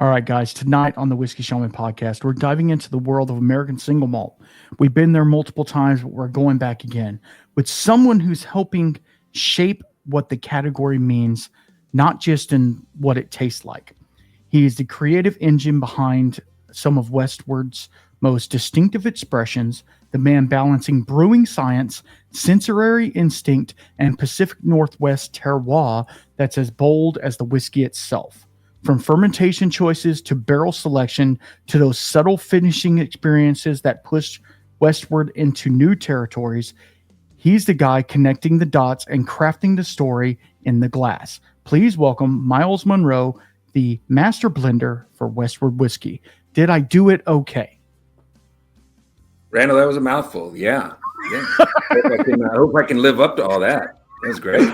All right, guys, tonight on the Whiskey Shaman podcast, we're diving into the world of American single malt. We've been there multiple times, but we're going back again with someone who's helping shape what the category means, not just in what it tastes like. He is the creative engine behind some of Westward's most distinctive expressions, the man balancing brewing science, sensory instinct, and Pacific Northwest terroir that's as bold as the whiskey itself. From fermentation choices to barrel selection to those subtle finishing experiences that push Westward into new territories, he's the guy connecting the dots and crafting the story in the glass. Please welcome Miles Munroe, the master blender for Westward Whiskey. Did I do it okay? Randall, that was a mouthful. Yeah. I hope I can live up to all that. That was great.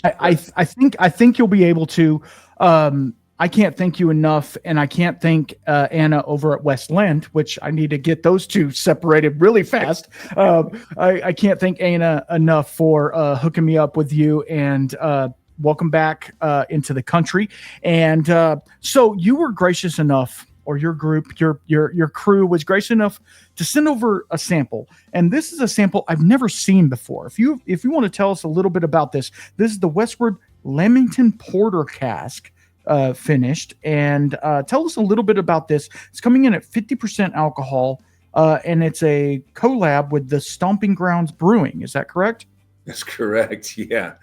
I think you'll be able to. I can't thank you enough, and I can't thank Anna over at Westland, which I need to get those two separated really fast. I can't thank Anna enough for hooking me up with you, and welcome back into the country. And so you were gracious enough, or your group, your crew was gracious enough to send over a sample. And this is a sample I've never seen before. If you want to tell us a little bit about this is the Westward Lamington Porter Cask. Finished, and tell us a little bit about this. It's coming in at 50% alcohol, and it's a collab with the Stomping Grounds Brewing. Is that correct? That's correct. Yeah.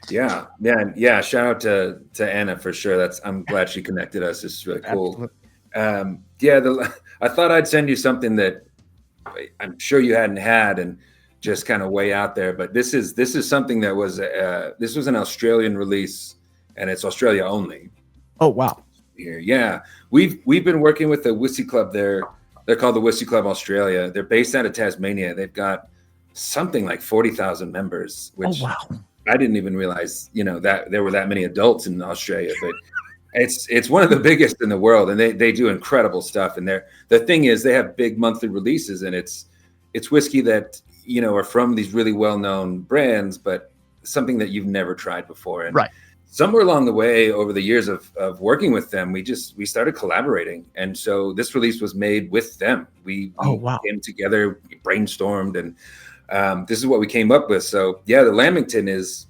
Shout out to Anna for sure. I'm glad she connected us. This is really cool. I thought I'd send you something that I'm sure you hadn't had, and just kind of way out there. But this is something that was this was an Australian release, and it's Australia only. Oh, wow. Yeah. We've been working with the Whiskey Club there. They're called the Whiskey Club Australia. They're based out of Tasmania. They've got something like 40,000 members, which I didn't even realize, that there were that many adults in Australia, but it's one of the biggest in the world, and they do incredible stuff. And the thing is, they have big monthly releases, and it's whiskey that, are from these really well-known brands, but something that you've never tried before. And right. Somewhere along the way, over the years of working with them, we started collaborating. And so this release was made with them. We came together, we brainstormed, and this is what we came up with. So yeah, the Lamington is,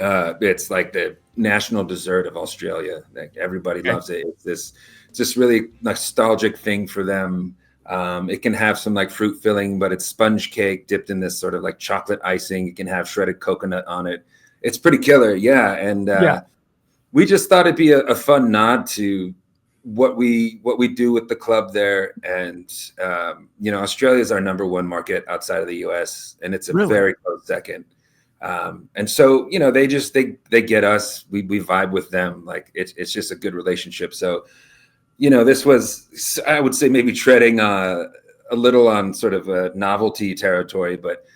it's like the national dessert of Australia. Like everybody loves it. It's this really nostalgic thing for them. It can have some like fruit filling, but it's sponge cake dipped in this sort of like chocolate icing. You can have shredded coconut on it. It's pretty killer, yeah. And we just thought it'd be a fun nod to what we do with the club there. And Australia is our number one market outside of the U.S., and it's a very close second. And so they get us. We vibe with them. Like it's just a good relationship. So this was, I would say, maybe treading a little on sort of a novelty territory, but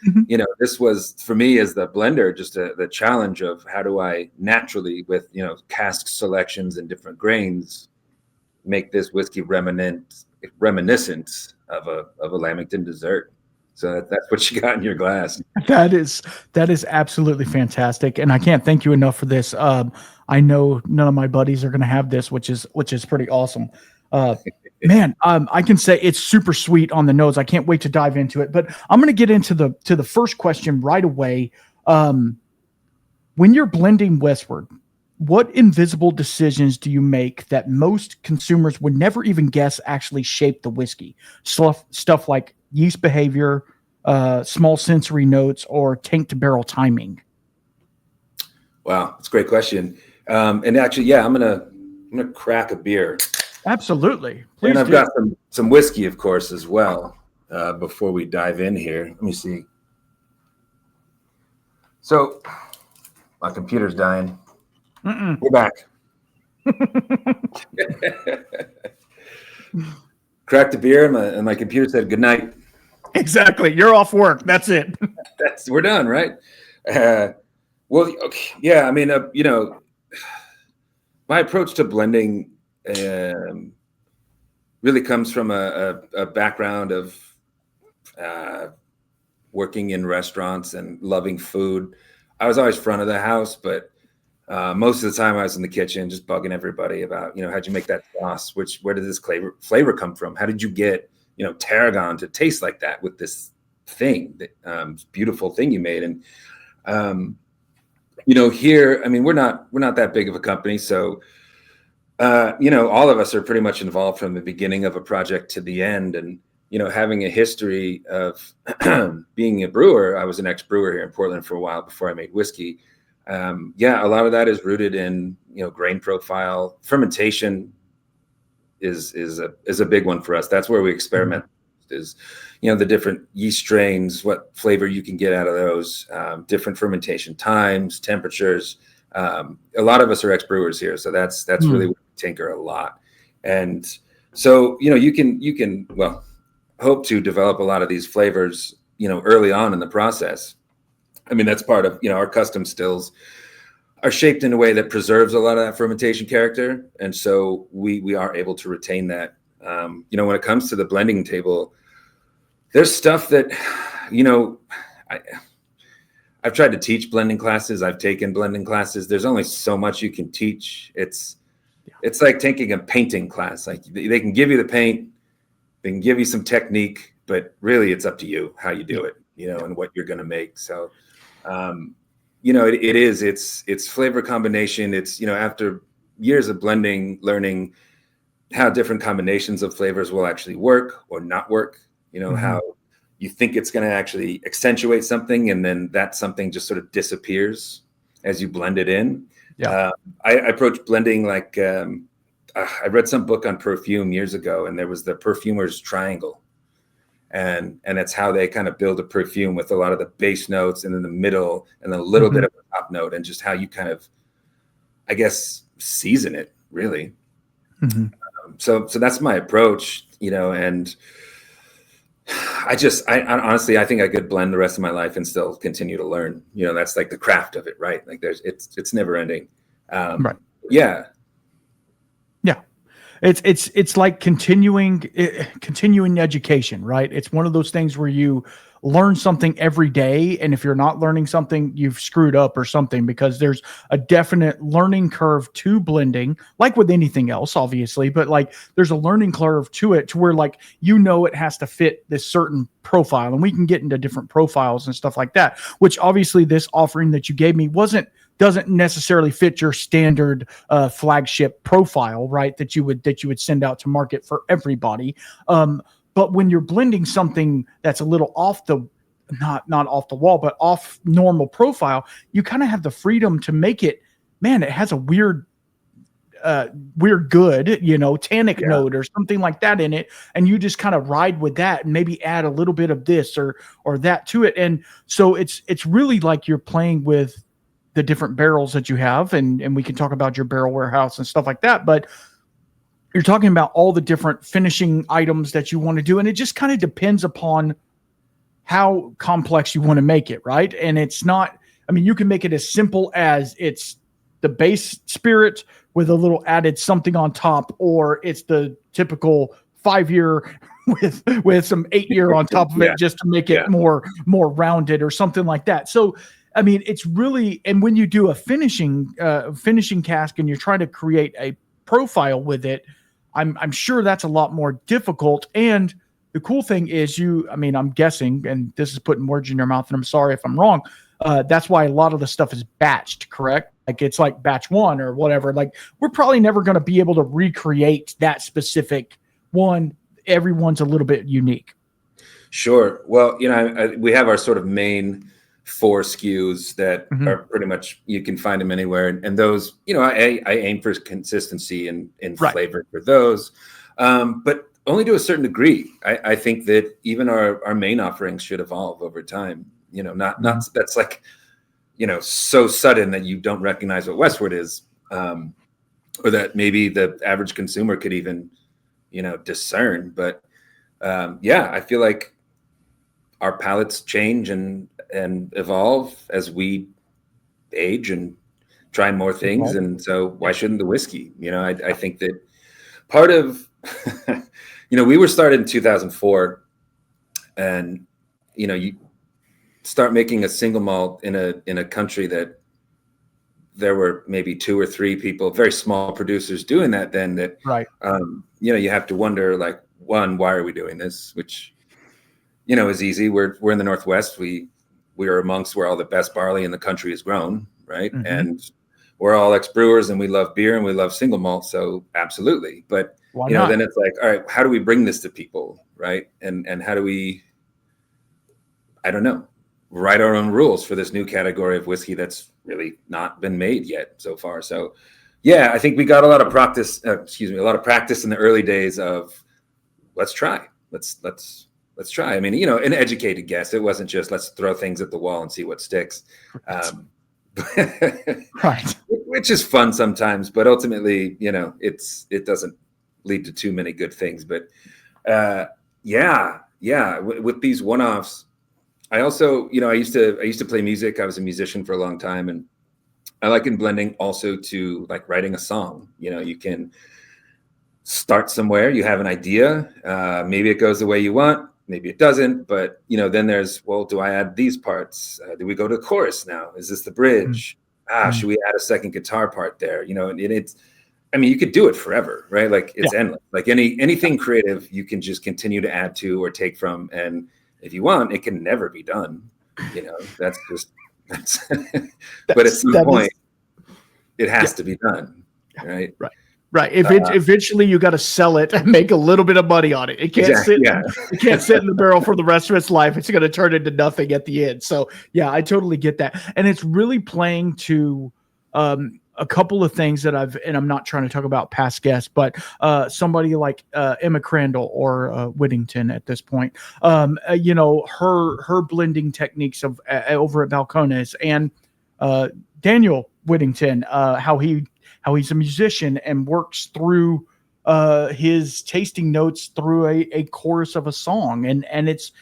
this was, for me as the blender, just the challenge of how do I naturally, with cask selections and different grains, make this whiskey reminiscent of a Lamington dessert. So that's what you got in your glass. That is absolutely fantastic, and I can't thank you enough for this. I know none of my buddies are going to have this, which is pretty awesome. Man, I can say it's super sweet on the nose. I can't wait to dive into it. But I'm going to get into the first question right away. When you're blending Westward, what invisible decisions do you make that most consumers would never even guess actually shape the whiskey? Stuff like yeast behavior, small sensory notes, or tank to barrel timing. Wow, that's a great question. And actually, I'm gonna crack a beer. Absolutely. Please. And I've got some whiskey, of course, as well, before we dive in here. Let me see. So my computer's dying. We're back. Cracked a beer, and my computer said good night. Exactly. You're off work. That's it. We're done, right? Well, okay. Yeah, I mean, my approach to blending really comes from a background of working in restaurants and loving food. I was always front of the house, but Most of the time I was in the kitchen just bugging everybody about, how'd you make that sauce? Where did this flavor come from? How did you get, tarragon to taste like that with this thing, that beautiful thing you made? And, here, I mean, we're not that big of a company. So, all of us are pretty much involved from the beginning of a project to the end. And, having a history of being a brewer, I was an ex-brewer here in Portland for a while before I made whiskey. A lot of that is rooted in, grain profile. Fermentation is a big one for us. That's where we experiment, is, the different yeast strains, what flavor you can get out of those, different fermentation times, temperatures. A lot of us are ex-brewers here, so that's really where we tinker a lot. And so, you can hope to develop a lot of these flavors, early on in the process. I mean, that's part of, our custom stills are shaped in a way that preserves a lot of that fermentation character. And so we are able to retain that. When it comes to the blending table, there's stuff that, I've tried to teach blending classes. I've taken blending classes. There's only so much you can teach. It's like taking a painting class. Like, they can give you the paint, they can give you some technique, but really it's up to you how you do it, and what you're going to make. So, it's flavor combination. It's, after years of blending, learning how different combinations of flavors will actually work or not work, how you think it's going to actually accentuate something, and then that something just sort of disappears as you blend it in. I approach blending like, I read some book on perfume years ago, and there was the perfumer's triangle. And that's how they kind of build a perfume, with a lot of the base notes and in the middle and a little bit of a top note, and just how you kind of, I guess, season it, really. So that's my approach, and I honestly, I think I could blend the rest of my life and still continue to learn. That's like the craft of it, right? Like, it's never ending. Right. Yeah. It's like continuing education, right? It's one of those things where you learn something every day, and if you're not learning something, you've screwed up or something, because there's a definite learning curve to blending, like with anything else, obviously, but like there's a learning curve to it, to where, like, it has to fit this certain profile, and we can get into different profiles and stuff like that, which obviously this offering that you gave me doesn't necessarily fit your standard flagship profile, right? That you would send out to market for everybody. But when you're blending something that's a little off the, not off the wall, but off normal profile, you kind of have the freedom to make it, man, it has a weird good, tannic note or something like that in it. And you just kind of ride with that and maybe add a little bit of this or that to it. And so it's really like you're playing with the different barrels that you have. And we can talk about your barrel warehouse and stuff like that, but you're talking about all the different finishing items that you want to do. And it just kind of depends upon how complex you want to make it. Right. And it's not, I mean, you can make it as simple as it's the base spirit with a little added something on top, or it's the typical 5-year with some 8-year on top of it, just to make it more rounded or something like that. So, I mean, it's really, and when you do a finishing cask and you're trying to create a profile with it, I'm sure that's a lot more difficult. And the cool thing is I'm guessing, and this is putting words in your mouth, and I'm sorry if I'm wrong. That's why a lot of the stuff is batched, correct? Like, it's like batch 1 or whatever. Like, we're probably never going to be able to recreate that specific one. Everyone's a little bit unique. Sure. Well, we have our sort of main 4 SKUs that are pretty much, you can find them anywhere. And those, I aim for consistency and flavor for those, but only to a certain degree. I think that even our main offerings should evolve over time. Not that's like, so sudden that you don't recognize what Westward is, or that maybe the average consumer could even, discern. But I feel like our palates change and evolve as we age and try more things. And so why shouldn't the whiskey? I think that part of, we were started in 2004, and, you start making a single malt in a country that there were maybe 2 or 3 people, very small producers doing that, then that, right. You have to wonder, like, one, why are we doing this? Which, is easy. We're in the Northwest. We are amongst where all the best barley in the country is grown, right? Mm-hmm. And we're all ex-brewers, and we love beer and we love single malt. So absolutely. But, why not? Then it's like, all right, how do we bring this to people? Right. And how do we, I don't know, write our own rules for this new category of whiskey that's really not been made yet so far. So yeah, I think we got a lot of practice in the early days of let's try. Let's try. I mean, an educated guess. It wasn't just let's throw things at the wall and see what sticks. Right. Which is fun sometimes, but ultimately, it doesn't lead to too many good things. But with these one-offs, I also, I used to play music. I was a musician for a long time, and I like in blending also to like writing a song. You can start somewhere, you have an idea, maybe it goes the way you want, maybe it doesn't, but then there's, well, do I add these parts? Do we go to chorus now? Is this the bridge? Should we add a second guitar part there? And it's, I mean, you could do it forever, right? Like it's endless. Like anything creative, you can just continue to add to or take from, and if you want, it can never be done. That's but at some point, it has to be done, right? Right. Eventually, you got to sell it and make a little bit of money on it. It can't sit. Yeah. It can't sit in the barrel for the rest of its life. It's going to turn into nothing at the end. So yeah, I totally get that, and it's really playing to a couple of things that I'm not trying to talk about past guests, but somebody like Emma Crandall or Whittington at this point, her blending techniques of over at Balcones, and Daniel Whittington, how he's a musician and works through his tasting notes through a chorus of a song. And it's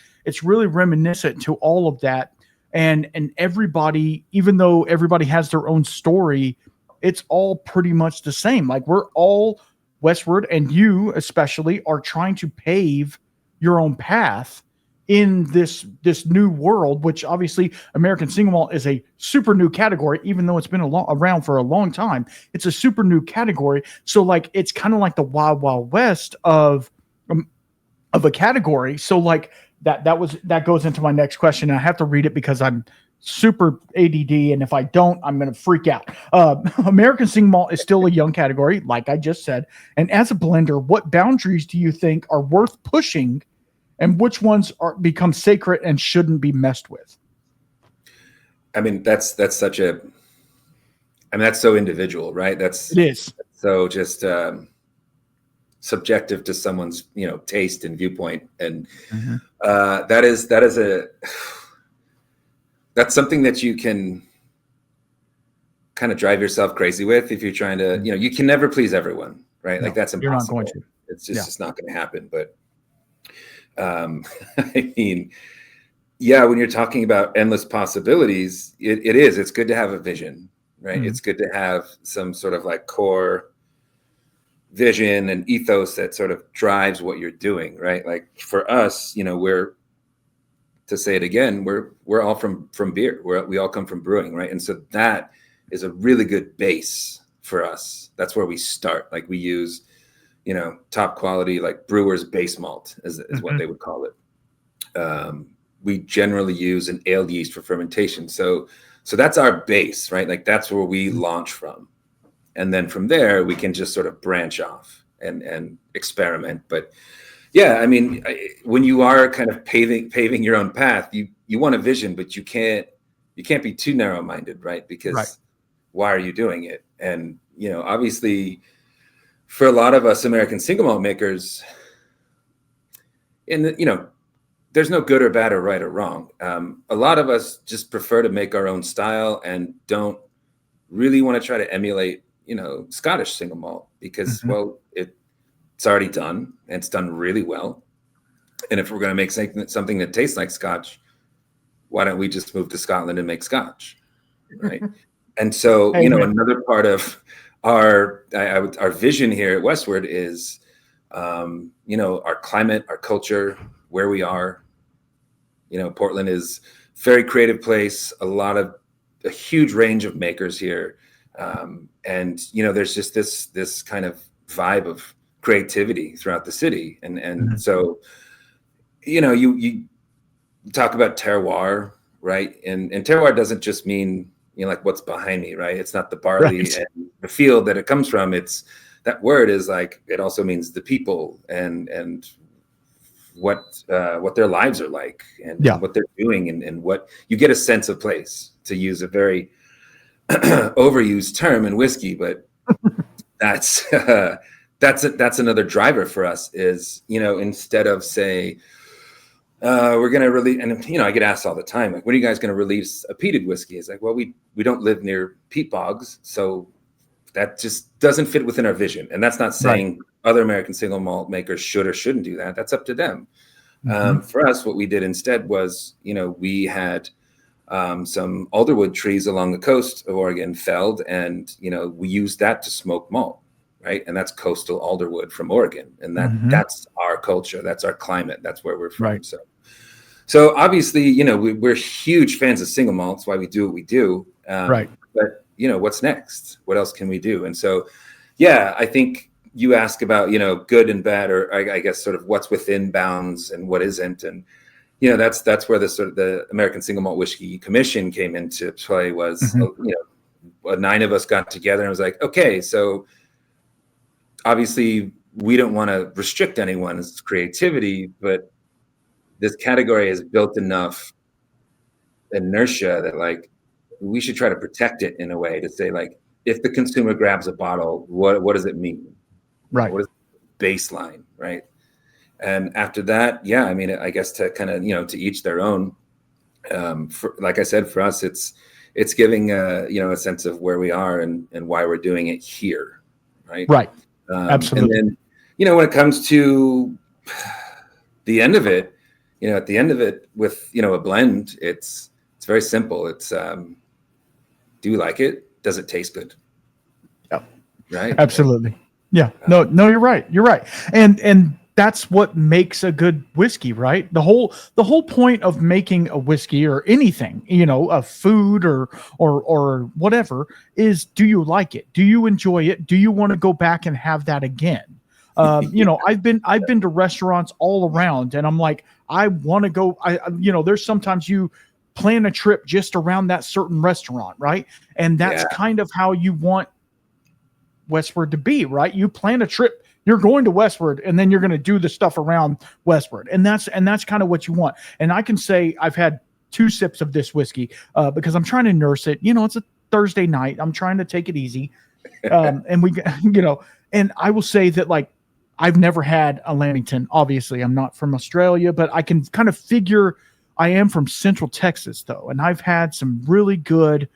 really reminiscent to all of that. And everybody, even though everybody has their own story, it's all pretty much the same. Like we're all Westward, and you especially are trying to pave your own path in this new world, which obviously American single malt is a super new category, even though it's been around for a long time. It's a super new category. So like, it's kind of like the wild, wild west of a category. So like that goes into my next question. I have to read it because I'm super ADD, and if I don't, I'm going to freak out. American single malt is still a young category, like I just said. And as a blender, what boundaries do you think are worth pushing, and which ones become sacred and shouldn't be messed with? I mean, that's so individual, right? It is so just subjective to someone's, taste and viewpoint. And that's something that you can kind of drive yourself crazy with if you're trying to, you can never please everyone, right? No, like that's impossible. You're not going to. It's just it's not going to happen. But I mean, when you're talking about endless possibilities, it's good to have a vision, right? Mm-hmm. It's good to have some sort of like core vision and ethos that sort of drives what you're doing, right? Like for us, we're, to say it again, we're all from beer. We all come from brewing, right? And so that is a really good base for us. That's where we start. Like we use, top quality, like brewer's base malt is what they would call it. We generally use an ale yeast for fermentation. So that's our base, right? Like that's where we launch from. And then from there, we can just sort of branch off and experiment. But yeah, I mean, when you are kind of paving your own path, you want a vision, but you can't be too narrow-minded, right? Because why are you doing it? And, obviously for a lot of us American single malt makers, there's no good or bad or right or wrong. A lot of us just prefer to make our own style and don't really want to try to emulate, Scottish single malt because, well, it's already done and it's done really well. And if we're going to make something that tastes like Scotch, why don't we just move to Scotland and make Scotch, right? And so, another part of our vision here at Westward is, our climate, our culture, where we are. Portland is a very creative place, a huge range of makers here. And, there's just this kind of vibe of creativity throughout the city. And so, you talk about terroir, right? And terroir doesn't just mean, like what's behind me, right? It's not the barley and the field that it comes from. It's that word is like, it also means the people and what their lives are like and what they're doing and what you get a sense of place, to use a very overused term in whiskey, but that's another driver for us is, instead of say, we're going to release, and I get asked all the time, like, when are you guys going to release a peated whiskey? It's like, well, we don't live near peat bogs, so that just doesn't fit within our vision. And that's not saying other American single malt makers should or shouldn't do that. That's up to them. For us, what we did instead was, we had some alderwood trees along the coast of Oregon felled, and we used that to smoke malt, right? And that's coastal alderwood from Oregon, and that's our culture, that's our climate, that's where we're from. Right. So obviously, we're huge fans of single malts, why we do what we do. But what's next? What else can we do? And so, I think you ask about, good and bad, or I guess sort of what's within bounds and what isn't. And, that's where the American Single Malt Whiskey Commission came into play. Was 9 of us got together and was like, okay, so obviously we don't want to restrict anyone's creativity, but this category has built enough inertia that, like, we should try to protect it in a way to say, like, if the consumer grabs a bottle, what does it mean? Right. What is the baseline, right? And after that, I guess to kind of, to each their own. Like I said, for us, it's giving a sense of where we are and why we're doing it here, right? Right. Absolutely. And then, when it comes to the end of it, at the end of it with, a blend, it's very simple. It's, do you like it? Does it taste good? Yeah. Right. Absolutely. Yeah. No, you're right. You're right. And that's what makes a good whiskey, right? The whole point of making a whiskey or anything, a food or whatever, is, do you like it? Do you enjoy it? Do you want to go back and have that again? I've been to restaurants all around, and I'm like, I want to go. There's sometimes you plan a trip just around that certain restaurant, right? And that's kind of how you want Westward to be, right? You plan a trip, you're going to Westward, and then you're going to do the stuff around Westward, and that's kind of what you want. And I can say I've had 2 sips of this whiskey because I'm trying to nurse it. It's a Thursday night. I'm trying to take it easy, and we, and I will say that, like, I've never had a Lamington. Obviously, I'm not from Australia, but I can kind of figure I am from Central Texas, though, and I've had some really good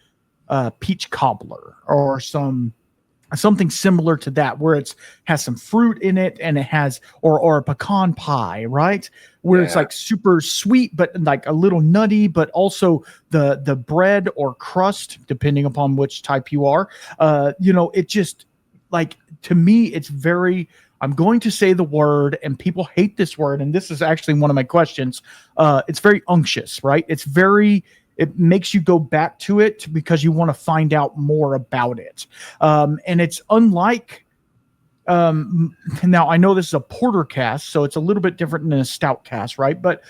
peach cobbler or something similar to that, where it's has some fruit in it, and it has or a pecan pie, right? Where it's like super sweet, but like a little nutty, but also the bread or crust, depending upon which type you are. It just, like, to me, it's very. I'm going to say the word, and people hate this word, and this is actually one of my questions. It's very unctuous, right? It makes you go back to it because you want to find out more about it. And it's unlike, now I know this is a porter cask, so it's a little bit different than a stout cask, right? But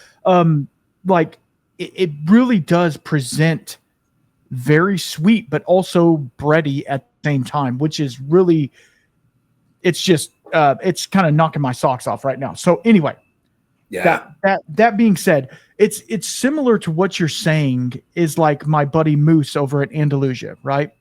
it really does present very sweet, but also bready at the same time, which is really, it's just, it's kind of knocking my socks off right now. So anyway, that being said, it's similar to what you're saying is like my buddy Moose over at Andalusia, right?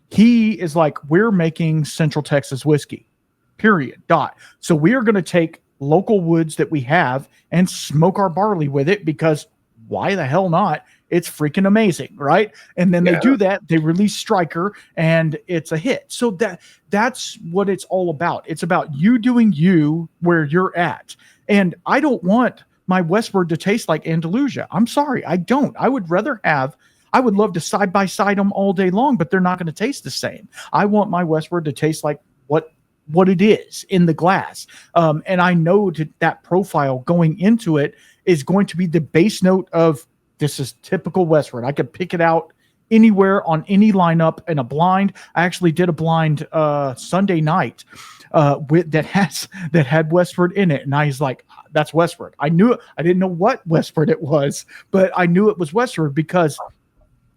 He is like, we're making Central Texas whiskey, period, dot. So we are going to take local woods that we have and smoke our barley with it, because why the hell not? It's freaking amazing, right? And then they do that. They release Striker, and it's a hit. So that's what it's all about. It's about you doing you where you're at. And I don't want my Westward to taste like Andalusia. I'm sorry, I don't. I would love to side by side them all day long, but they're not going to taste the same. I want my Westward to taste like what it is in the glass. And I know that profile going into it is going to be the base note of, this is typical Westward. I could pick it out anywhere on any lineup in a blind. I actually did a blind Sunday night that had Westward in it, and I was like, that's Westward. I knew it. I didn't know what Westward it was, but I knew it was Westward because,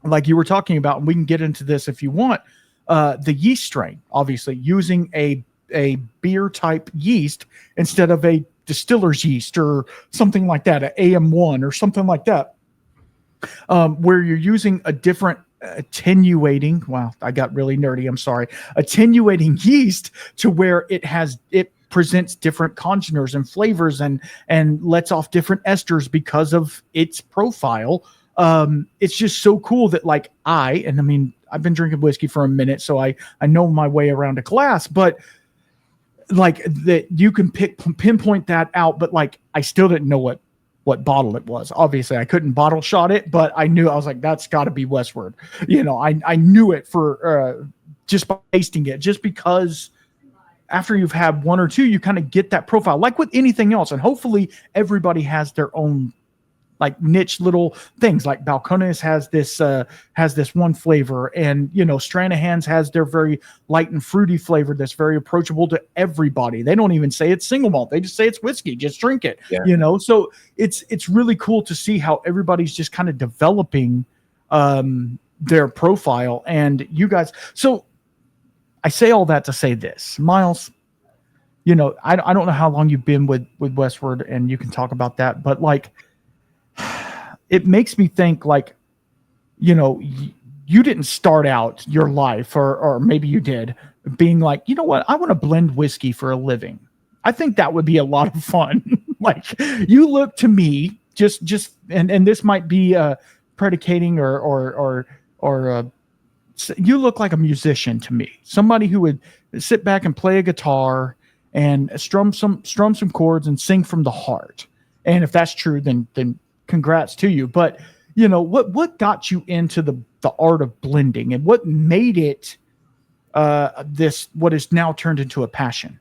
like you were talking about, and we can get into this if you want, the yeast strain, obviously using a beer type yeast instead of a distiller's yeast or something like that, an AM1 or something like that, where you're using a different attenuating, wow, I got really nerdy, I'm sorry, attenuating yeast to where it presents different congeners and flavors and lets off different esters because of its profile. It's just so cool that I mean, I've been drinking whiskey for a minute, so I know my way around a glass, but that you can pinpoint that out, but I still didn't know what bottle it was. Obviously I couldn't bottle shot it, but I knew, I was like, that's got to be Westward. I knew it for just by tasting it, just because after you've had one or two, you kind of get that profile, like with anything else. And hopefully everybody has their own niche little things. Like Balcones has this one flavor, and Stranahan's has their very light and fruity flavor that's very approachable to everybody. They don't even say it's single malt, they just say it's whiskey, just drink it. So it's really cool to see how everybody's just kind of developing their profile. And you guys, so I say all that to say this, Miles, I don't know how long you've been with Westward, and you can talk about that, but it makes me think you didn't start out your life, or maybe you did, being like, you know what, I want to blend whiskey for a living. I think that would be a lot of fun. You look to me and this might be predicating or you look like a musician to me, somebody who would sit back and play a guitar and strum some chords and sing from the heart. And if that's true, then congrats to you. But what got you into the art of blending, and what made it what is now turned into a passion?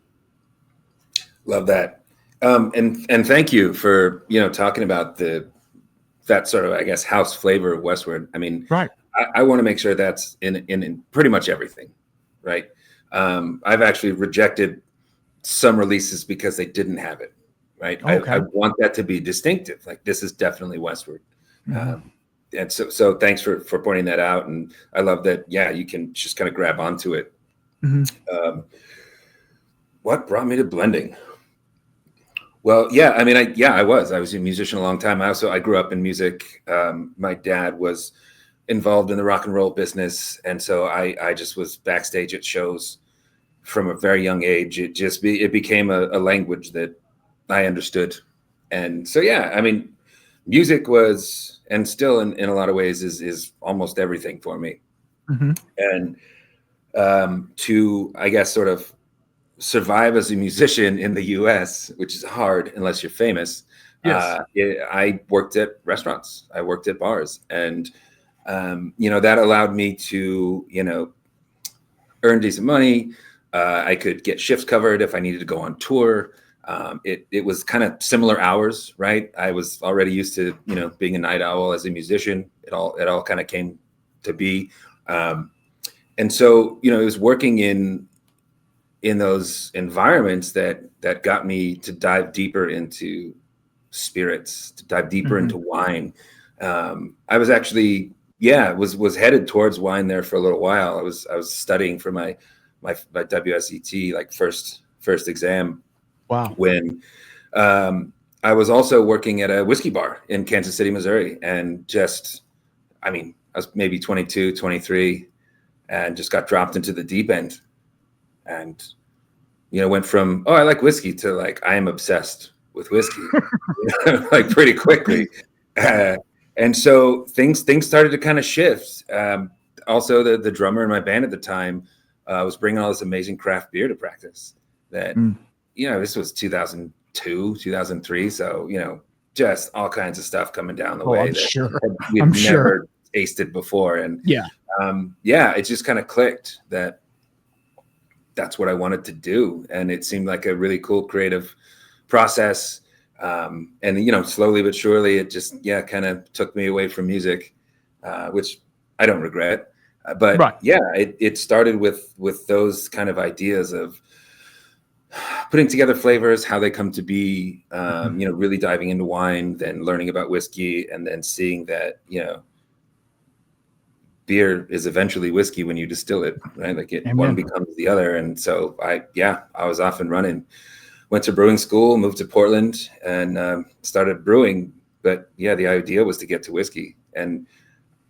Love that. And thank you for talking about that sort of, I guess, house flavor of Westward. I mean, right. I want to make sure that's in pretty much everything, right? I've actually rejected some releases because they didn't have it. Right. Okay. I want that to be distinctive. This is definitely Westward. Mm-hmm. And so thanks for pointing that out. And I love that. Yeah. You can just kind of grab onto it. Mm-hmm. What brought me to blending? Well, yeah, I mean, I was a musician a long time. I grew up in music. My dad was involved in the rock and roll business. And so I just was backstage at shows from a very young age. It became a language that I understood. And so, yeah, I mean, music was, and still in a lot of ways is almost everything for me. Mm-hmm. And to, I guess, sort of survive as a musician in the US, which is hard unless you're famous. Yes. I worked at restaurants, I worked at bars, and, that allowed me to, earn decent money. I could get shifts covered if I needed to go on tour. It was kind of similar hours, right? I was already used to, being a night owl as a musician. It all kind of came to be. And so, it was working in those environments that got me to dive deeper into spirits, to dive deeper mm-hmm. into wine. I was actually, was headed towards wine there for a little while. I was studying for my WSET, first exam. Wow. When I was also working at a whiskey bar in Kansas City, Missouri, and I was maybe 22, 23, and just got dropped into the deep end, and went from, I like whiskey to I am obsessed with whiskey, pretty quickly. And so things started to kind of shift. Also, the drummer in my band at the time was bringing all this amazing craft beer to practice. That this was 2002, 2003. So just all kinds of stuff coming down the way. I'm sure. We've never tasted before, and it just kind of clicked that that's what I wanted to do, and it seemed like a really cool creative process. And slowly but surely, it just kind of took me away from music, which I don't regret. But right. yeah, it started with those kind of ideas of putting together flavors, how they come to be, really diving into wine, then learning about whiskey, and then seeing that, beer is eventually whiskey when you distill it, right? Like one becomes the other. And so I was off and running, went to brewing school, moved to Portland, and started brewing. But yeah, the idea was to get to whiskey. And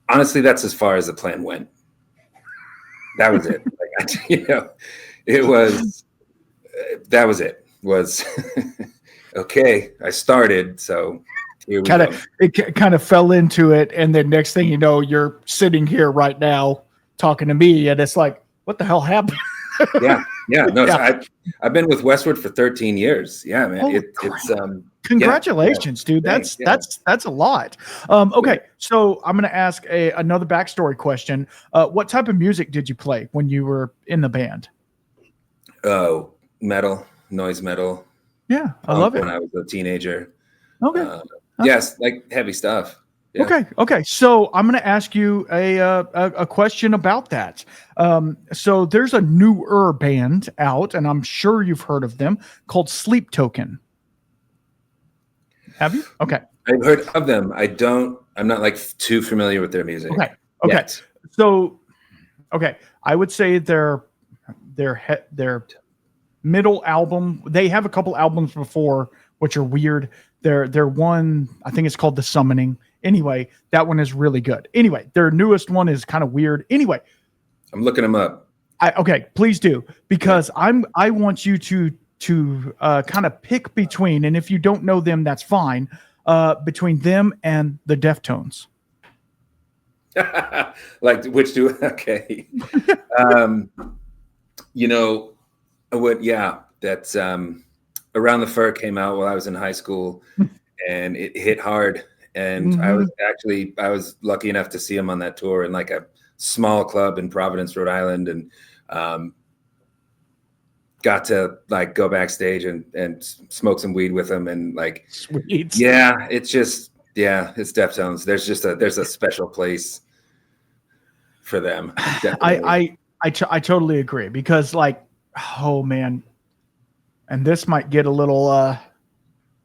honestly, that's as far as the plan went. That was it. That was it. Was okay. I started, so here we go. It kind of fell into it, and then next thing you know, you're sitting here right now talking to me, and it's like, what the hell happened? No. So I've been with Westward for 13 years. Yeah, man. It's congratulations, dude. That's a lot. Okay, so I'm going to ask another backstory question. What type of music did you play when you were in the band? Oh, metal, noise metal. Yeah, I love it. When I was a teenager. Okay. Yes, like heavy stuff. Yeah. Okay. So I'm going to ask you a question about that. So there's a newer band out, and I'm sure you've heard of them, called Sleep Token. Have you? Okay. I've heard of them. I'm not like too familiar with their music. Okay. Yet. So, I would say their middle album. They have a couple albums before, which are weird. Their one, I think it's called The Summoning. Anyway, that one is really good. Anyway, their newest one is kind of weird. Anyway, I'm looking them up. Please do, because I want you to kind of pick between, and if you don't know them, that's fine. Between them and the Deftones. Like which do? Okay. That's Around the Fur came out while I was in high school, and it hit hard. And I was lucky enough to see him on that tour in like a small club in Providence, Rhode Island, and got to like go backstage and smoke some weed with him, and like, sweet. Yeah, it's it's Deftones. There's a special place for them. I totally agree, because like, oh man, and this might get a little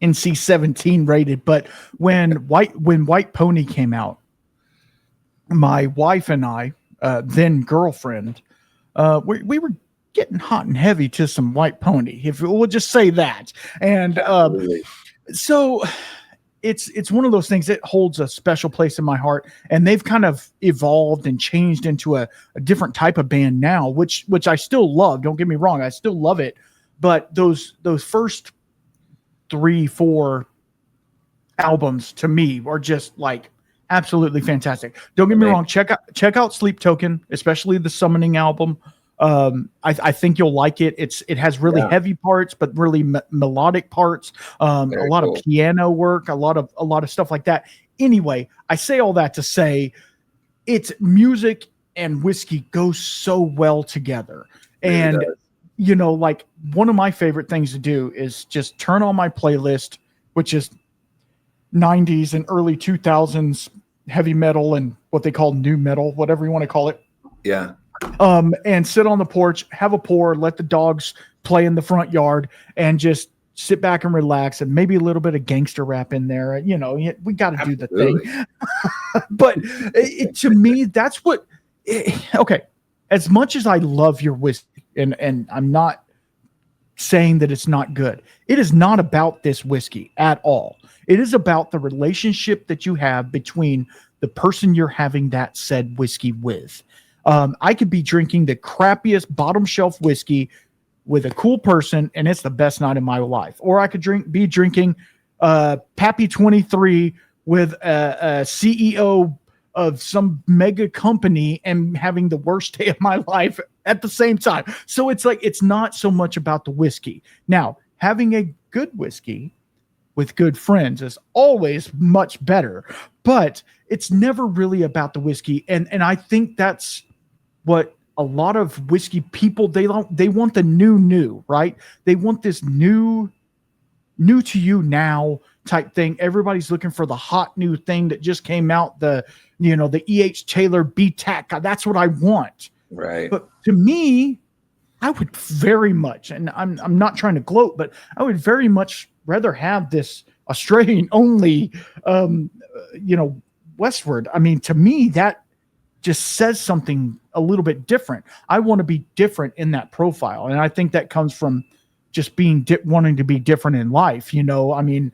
NC-17 rated, but when White Pony came out, my wife and I, then girlfriend, we were getting hot and heavy to some White Pony, if we'll just say that. And so it's one of those things that holds a special place in my heart, and they've kind of evolved and changed into a different type of band now, which I still love. Don't get me wrong, I still love it. But those first 3-4 albums to me are just like absolutely fantastic. Don't get me wrong. Check out Sleep Token, especially the Summoning album. I think you'll like it. It has really heavy parts, but really melodic parts. A lot of piano work, a lot of stuff like that. Anyway, I say all that to say it's music and whiskey go so well together. And like one of my favorite things to do is just turn on my playlist, which is 90s and early 2000s heavy metal and what they call new metal, whatever you want to call it. Yeah. And sit on the porch, have a pour, let the dogs play in the front yard, and just sit back and relax, and maybe a little bit of gangster rap in there. We got to do the thing. But to me, that's what. Okay, as much as I love your whiskey, and I'm not saying that it's not good. It is not about this whiskey at all. It is about the relationship that you have between the person you're having that said whiskey with. I could be drinking the crappiest bottom shelf whiskey with a cool person, and it's the best night of my life. Or I could be drinking Pappy 23 with a CEO of some mega company and having the worst day of my life at the same time. So it's like, it's not so much about the whiskey. Now, having a good whiskey with good friends is always much better, but it's never really about the whiskey. And I think that's what a lot of whiskey people, they want the new, right? They want this new to you now type thing. Everybody's looking for the hot new thing that just came out, the E.H. Taylor BTAC. That's what I want. Right. But to me, I would very much, and I'm not trying to gloat, but I would very much rather have this Australian only, Westward. I mean, to me, that just says something a little bit different. I want to be different in that profile. And I think that comes from just being wanting to be different in life. I mean,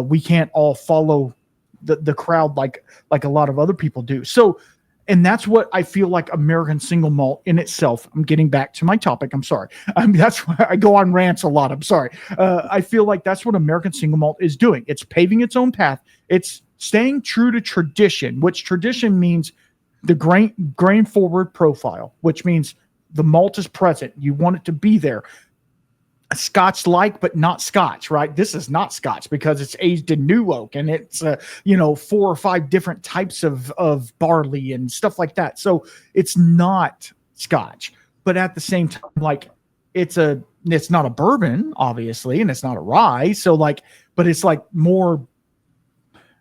we can't all follow the crowd like a lot of other people do. So, and that's what I feel like American single malt in itself. I'm getting back to my topic. I'm sorry. That's why I go on rants a lot. I'm sorry. I feel like that's what American single malt is doing. It's paving its own path. It's staying true to tradition, which tradition means the grain forward profile, which means the malt is present. You want it to be there. Scotch-like, but not Scotch, right? This is not Scotch because it's aged in new oak, and it's 4 or 5 different types of barley and stuff like that. So it's not Scotch, but at the same time, like it's not a bourbon, obviously, and it's not a rye. So but it's like more.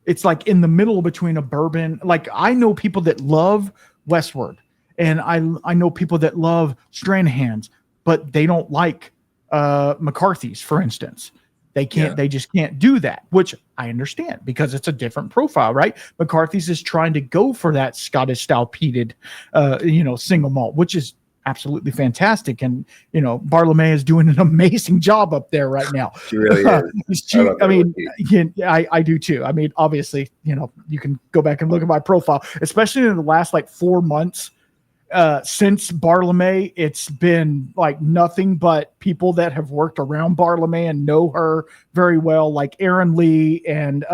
It's like in the middle between a bourbon. Like I know people that love Westward, and I know people that love Stranahan's, but they don't like McCarthy's, for instance. They just can't do that, which I understand because it's a different profile, right? McCarthy's is trying to go for that Scottish style peated, single malt, which is absolutely fantastic. And, Bartolomé is doing an amazing job up there right now. She really is. I do too. I mean, obviously, you can go back and look at my profile, especially in the last 4 months. Since Bartolomé, it's been like nothing but people that have worked around Bartolomé and know her very well, like Aaron Lee and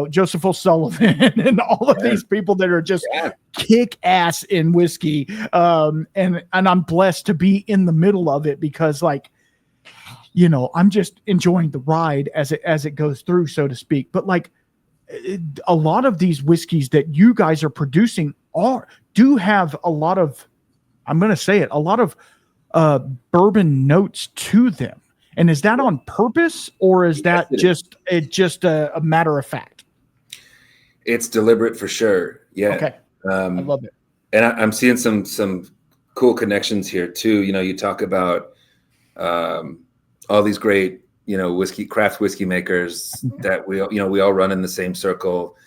Joseph O'Sullivan and all of these people that are just kick ass in whiskey. And I'm blessed to be in the middle of it because I'm just enjoying the ride as it goes through, so to speak. But a lot of these whiskeys that you guys are producing do have a lot of, I'm going to say it, a lot of bourbon notes to them. And is that on purpose, or is that just a matter of fact? It's deliberate for sure. Yeah. Okay. I love it. And I'm seeing some cool connections here too. You talk about all these great, craft whiskey makers that we all run in the same circle.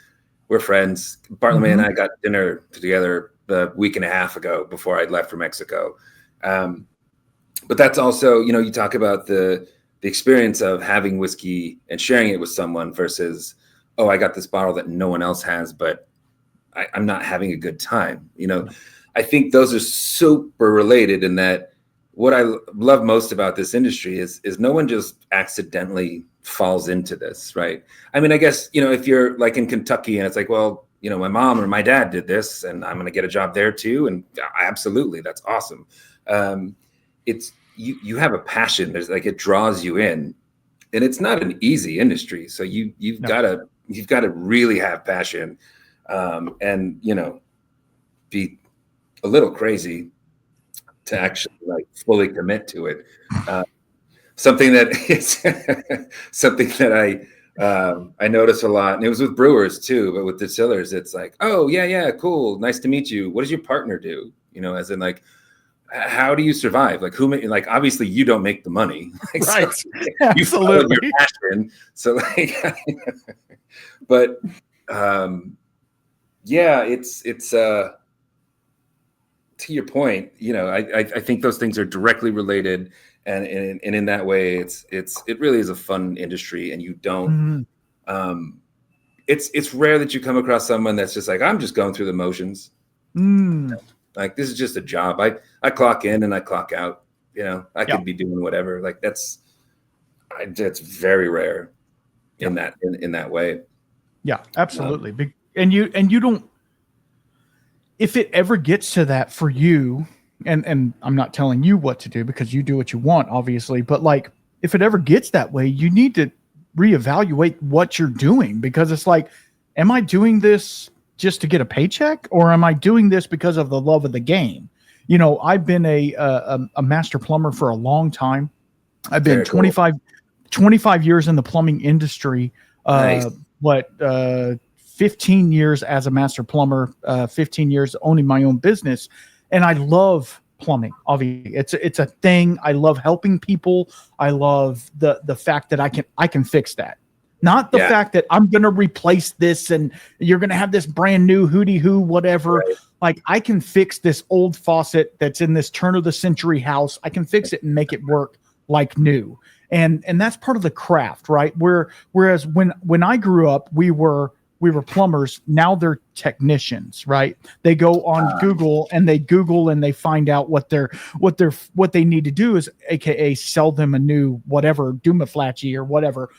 We're friends. Bartolomé and I got dinner together a week and a half ago before I'd left for Mexico. But that's also, you talk about the experience of having whiskey and sharing it with someone versus, oh, I got this bottle that no one else has, but I'm not having a good time. I think those are super related in that what I love most about this industry is no one just accidentally falls into this, right? I mean, I guess, if you're like in Kentucky and it's like, well, my mom or my dad did this and I'm going to get a job there too. And absolutely, that's awesome. It's you have a passion. There's it draws you in, and it's not an easy industry. So you've got to really have passion, and be a little crazy to actually fully commit to it. Something that I notice a lot, and it was with brewers too, but with distillers, it's like, oh yeah, cool, nice to meet you. What does your partner do? As in how do you survive? Obviously you don't make the money, right? So, you follow your passion. So but it's to your point. I think those things are directly related. And in that way, it really is a fun industry, and you don't. It's rare that you come across someone that's just I'm just going through the motions. This is just a job. I clock in and I clock out. I could be doing whatever. That's very rare in that way. Yeah, absolutely. And you don't. If it ever gets to that for you. And I'm not telling you what to do because you do what you want, obviously. But if it ever gets that way, you need to reevaluate what you're doing, because it's am I doing this just to get a paycheck, or am I doing this because of the love of the game? I've been a master plumber for a long time. I've been 25 25 years in the plumbing industry. Nice. 15 years as a master plumber, 15 years owning my own business. And I love plumbing. Obviously, it's a thing. I love helping people. I love the fact that I can fix that. Not the fact that I'm going to replace this and you're going to have this brand new hootie hoo, whatever. Right. Like, I can fix this old faucet that's in this turn of the century house. I can fix it and make it work like new. And that's part of the craft, right? Whereas when I grew up, we were plumbers. Now they're technicians, right? They go on Google and they find out what they need to do is, AKA sell them a new whatever, Doomaflatchy or whatever.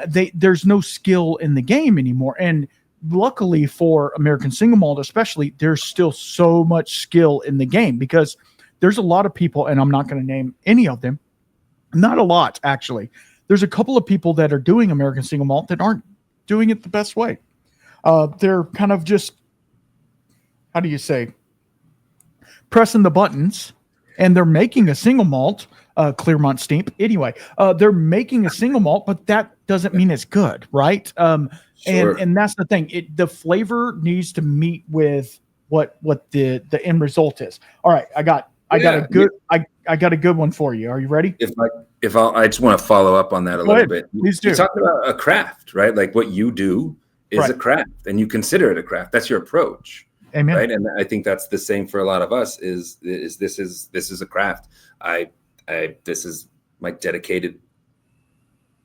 There's no skill in the game anymore. And luckily for American Single Malt, especially, there's still so much skill in the game, because there's a lot of people, and I'm not going to name any of them. Not a lot, actually. There's a couple of people that are doing American Single Malt that aren't doing it the best way. They're kind of just, how do you say, pressing the buttons, and they're making a single malt, Clearmont Steep. Anyway, they're making a single malt, but that doesn't mean it's good, right? Sure. And that's the thing. The flavor needs to meet with what the end result is. All right, I got a good one for you. Are you ready? I just want to follow up on that a little bit. Please do. You talked about a craft, right? Like, what you do is a craft, and you consider it a craft. That's your approach. Amen. Right. And I think that's the same for a lot of us is this is a craft. This is my dedicated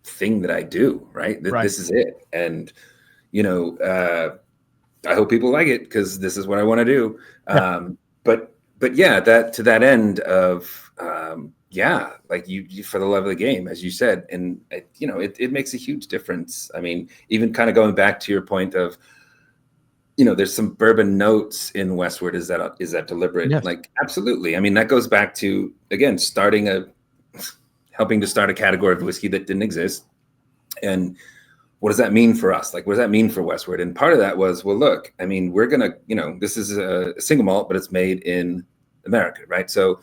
thing that I do. Right. This is it. And, I hope people like it, because this is what I want to do. Yeah. But yeah, that to that end of, like you for the love of the game, as you said, and it makes a huge difference. I mean, even kind of going back to your point of, there's some bourbon notes in Westward. Is that deliberate? Yes. Like, absolutely. I mean, that goes back to, again, helping to start a category of whiskey that didn't exist. And what does that mean for us? Like, what does that mean for Westward? And part of that was, well, look, I mean, we're going to, this is a single malt, but it's made in America, right? So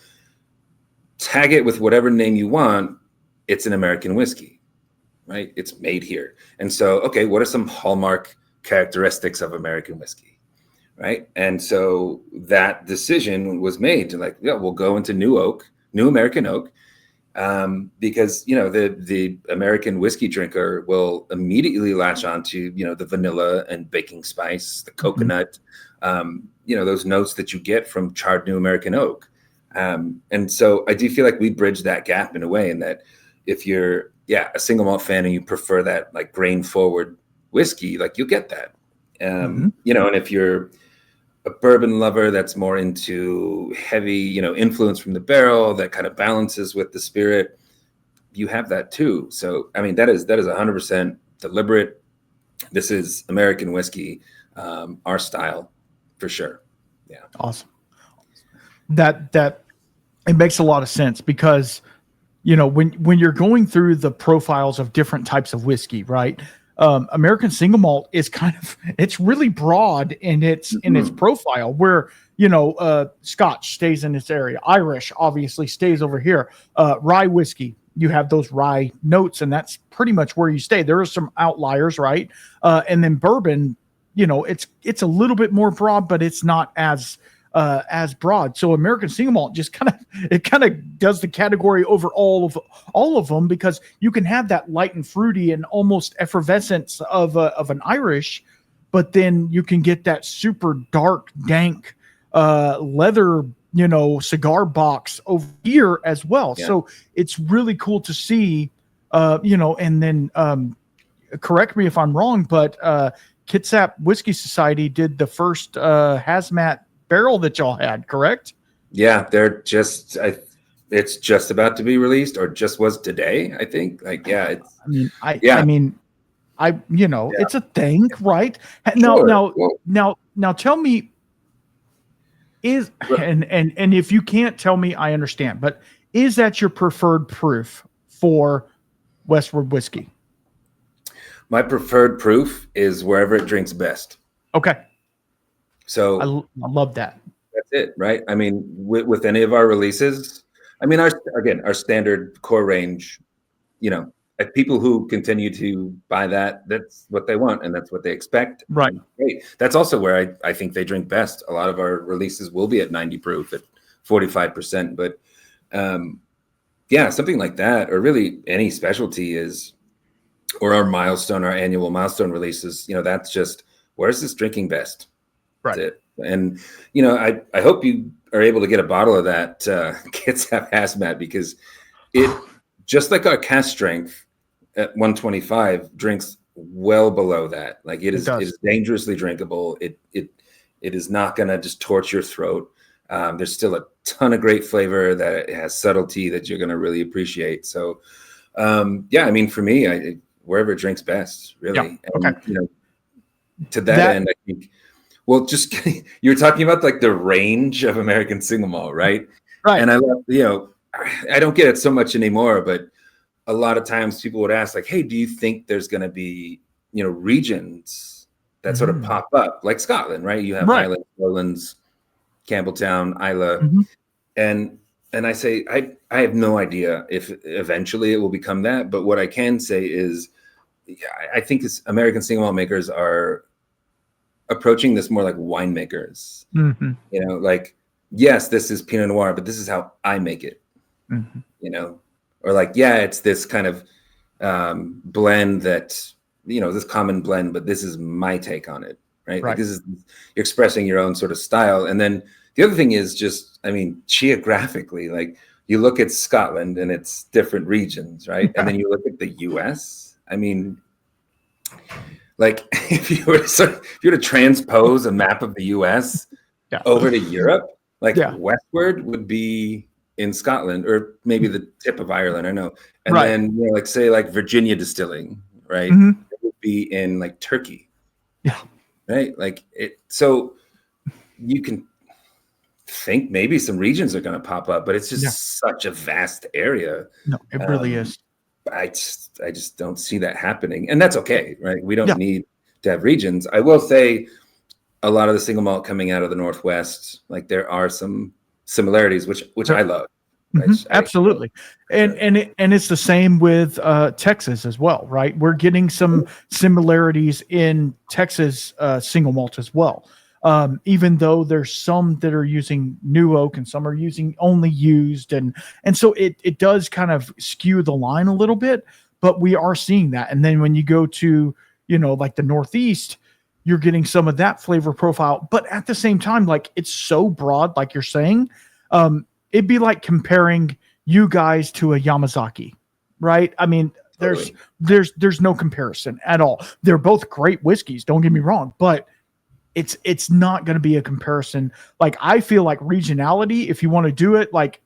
tag it with whatever name you want. It's an American whiskey, right? It's made here. And so, okay, what are some hallmark characteristics of American whiskey, right? And so that decision was made to we'll go into new American oak, because the American whiskey drinker will immediately latch onto the vanilla and baking spice, the coconut, those notes that you get from charred new American oak, and so I do feel like we bridge that gap in a way, in that if you're a single malt fan and you prefer that like grain forward whiskey, like you'll get that. And if you're a bourbon lover that's more into heavy, influence from the barrel that kind of balances with the spirit, you have that too. So, I mean, that is 100% deliberate. This is American whiskey, our style for sure. Yeah. Awesome. That it makes a lot of sense, because, when you're going through the profiles of different types of whiskey, right? American single malt is it's really broad in its profile, where, Scotch stays in this area. Irish obviously stays over here. Rye whiskey, you have those rye notes, and that's pretty much where you stay. There are some outliers, right? And then bourbon, it's a little bit more broad, but it's not as broad. So American single malt just kind of does the category over all of them, because you can have that light and fruity and almost effervescence of an Irish, but then you can get that super dark, dank leather, cigar box over here as well. Yeah. So it's really cool to see, and then correct me if I'm wrong, but Kitsap Whiskey Society did the first hazmat barrel that y'all had, correct? Yeah, it's just about to be released, or just was today, I think. It's a thing, right? Now tell me, and if you can't tell me, I understand, but is that your preferred proof for Westward Whiskey? My preferred proof is wherever it drinks best. Okay. So I love that. That's it, right? I mean, with any of our releases, I mean, our standard core range, people who continue to buy that, that's what they want and that's what they expect. Right. Great. That's also where I think they drink best. A lot of our releases will be at 90 proof at 45%, but something like that, or really any specialty or our annual milestone releases, that's just, where's this drinking best? Right. That's it. And, I hope you are able to get a bottle of that Kitsap Hazmat, because it, just like our cask strength at 125, drinks well below that. Like it is dangerously drinkable. It is not going to just torch your throat. There's still a ton of great flavor that it has subtlety that you're going to really appreciate. So, I mean, for me, wherever it drinks best, really. Yeah. Okay. And, to that end, I think, well, just, you were talking about like the range of American single malt, right? Right. And I love, I don't get it so much anymore, but a lot of times people would ask like, hey, do you think there's going to be, regions that sort of pop up like Scotland, right? You have Highlands, Lowlands, Campbelltown, Islay. And I say, I have no idea if eventually it will become that, but what I can say is, I think American single malt makers are approaching this more like winemakers. Like, yes, this is Pinot Noir, but this is how I make it. Or like, it's this kind of blend that, this common blend, but this is my take on it, right? Like you're expressing your own sort of style. And then the other thing is just, I mean, geographically, like you look at Scotland and it's different regions, right? And then you look at the US. I mean, like if you were to transpose a map of the US over to Europe, like Westward would be in Scotland, or maybe the tip of Ireland, I know. And then like say like Virginia distilling, right? It would be in like Turkey. Yeah. Right? Like it, so you can think maybe some regions are going to pop up, but it's just such a vast area. No, it really is. I just don't see that happening, and that's okay, right? We don't need to have regions. I will say, a lot of the single malt coming out of the Northwest, like there are some similarities, which I love. Absolutely, and it's the same with Texas as well, right? We're getting some similarities in Texas single malt as well. Even though there's some that are using new oak and some are using only used, and so it does kind of skew the line a little bit, but we are seeing that. And then when you go to, like the Northeast, you're getting some of that flavor profile, but at the same time, like it's so broad, like you're saying, it'd be like comparing you guys to a Yamazaki, right? I mean, there's no comparison at all. They're both great whiskeys, don't get me wrong, but it's not going to be a comparison. Like I feel like regionality, if you want to do it, like,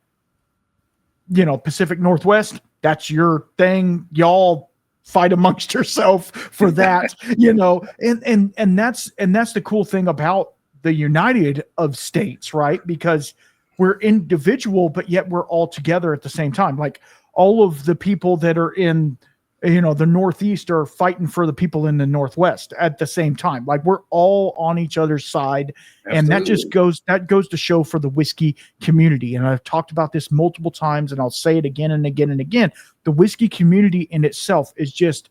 Pacific Northwest, that's your thing. Y'all fight amongst yourself for that, and that's the cool thing about the United of States, right? Because we're individual, but yet we're all together at the same time. Like all of the people that are in, the Northeast are fighting for the people in the Northwest at the same time. Like we're all on each other's side. Absolutely. And that goes to show for the whiskey community. And I've talked about this multiple times, and I'll say it again and again and again. The whiskey community in itself is just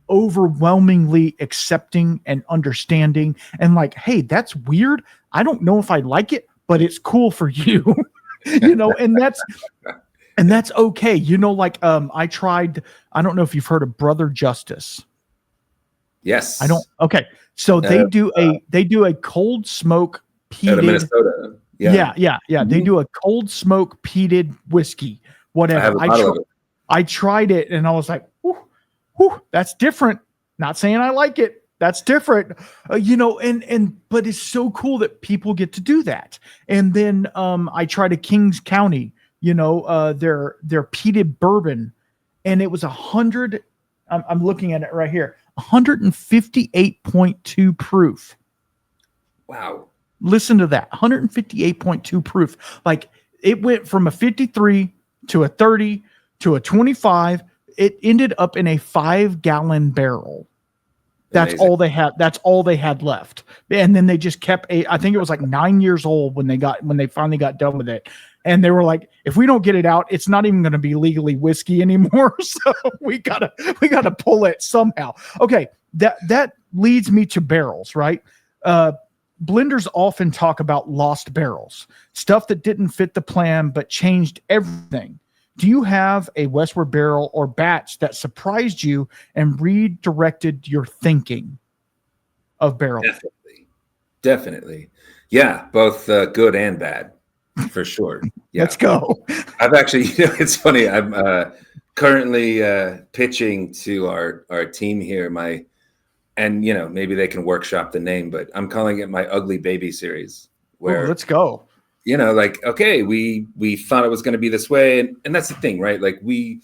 overwhelmingly accepting and understanding, and like, hey, that's weird. I don't know if I like it, but it's cool for you, and that's okay. Like, I tried, I don't know if you've heard of Brother Justice. Yes. I don't. Okay. So they do a cold smoke peated. Out of Minnesota. Yeah. Mm-hmm. They do a cold smoke peated whiskey, whatever. I tried it and I was like, whew, that's different. Not saying I like it. That's different, but it's so cool that people get to do that. And then I tried a Kings County, their peated bourbon, and it was 100. I'm looking at it right here, 158.2 proof. Wow! Listen to that, 158.2 proof. Like it went from a 53 to a 30 to a 25. It ended up in a 5-gallon barrel. That's amazing. All they had. That's all they had left. And then they just kept I think it was like 9 years old when they finally got done with it. and they were like, if we don't get it out, it's not even going to be legally whiskey anymore. So we gotta pull it somehow. Okay, that leads me to barrels, right? Blenders often talk about lost barrels, stuff that didn't fit the plan but changed everything. Do you have a Westward barrel or batch that surprised you and redirected your thinking of barrel? Definitely. Yeah, both good and bad, for sure. Yeah. Let's go. I've actually, it's funny. I'm currently pitching to our team here, and maybe they can workshop the name, but I'm calling it my Ugly Baby series. Where let's go. Like, okay, we thought it was going to be this way, and that's the thing, right? Like we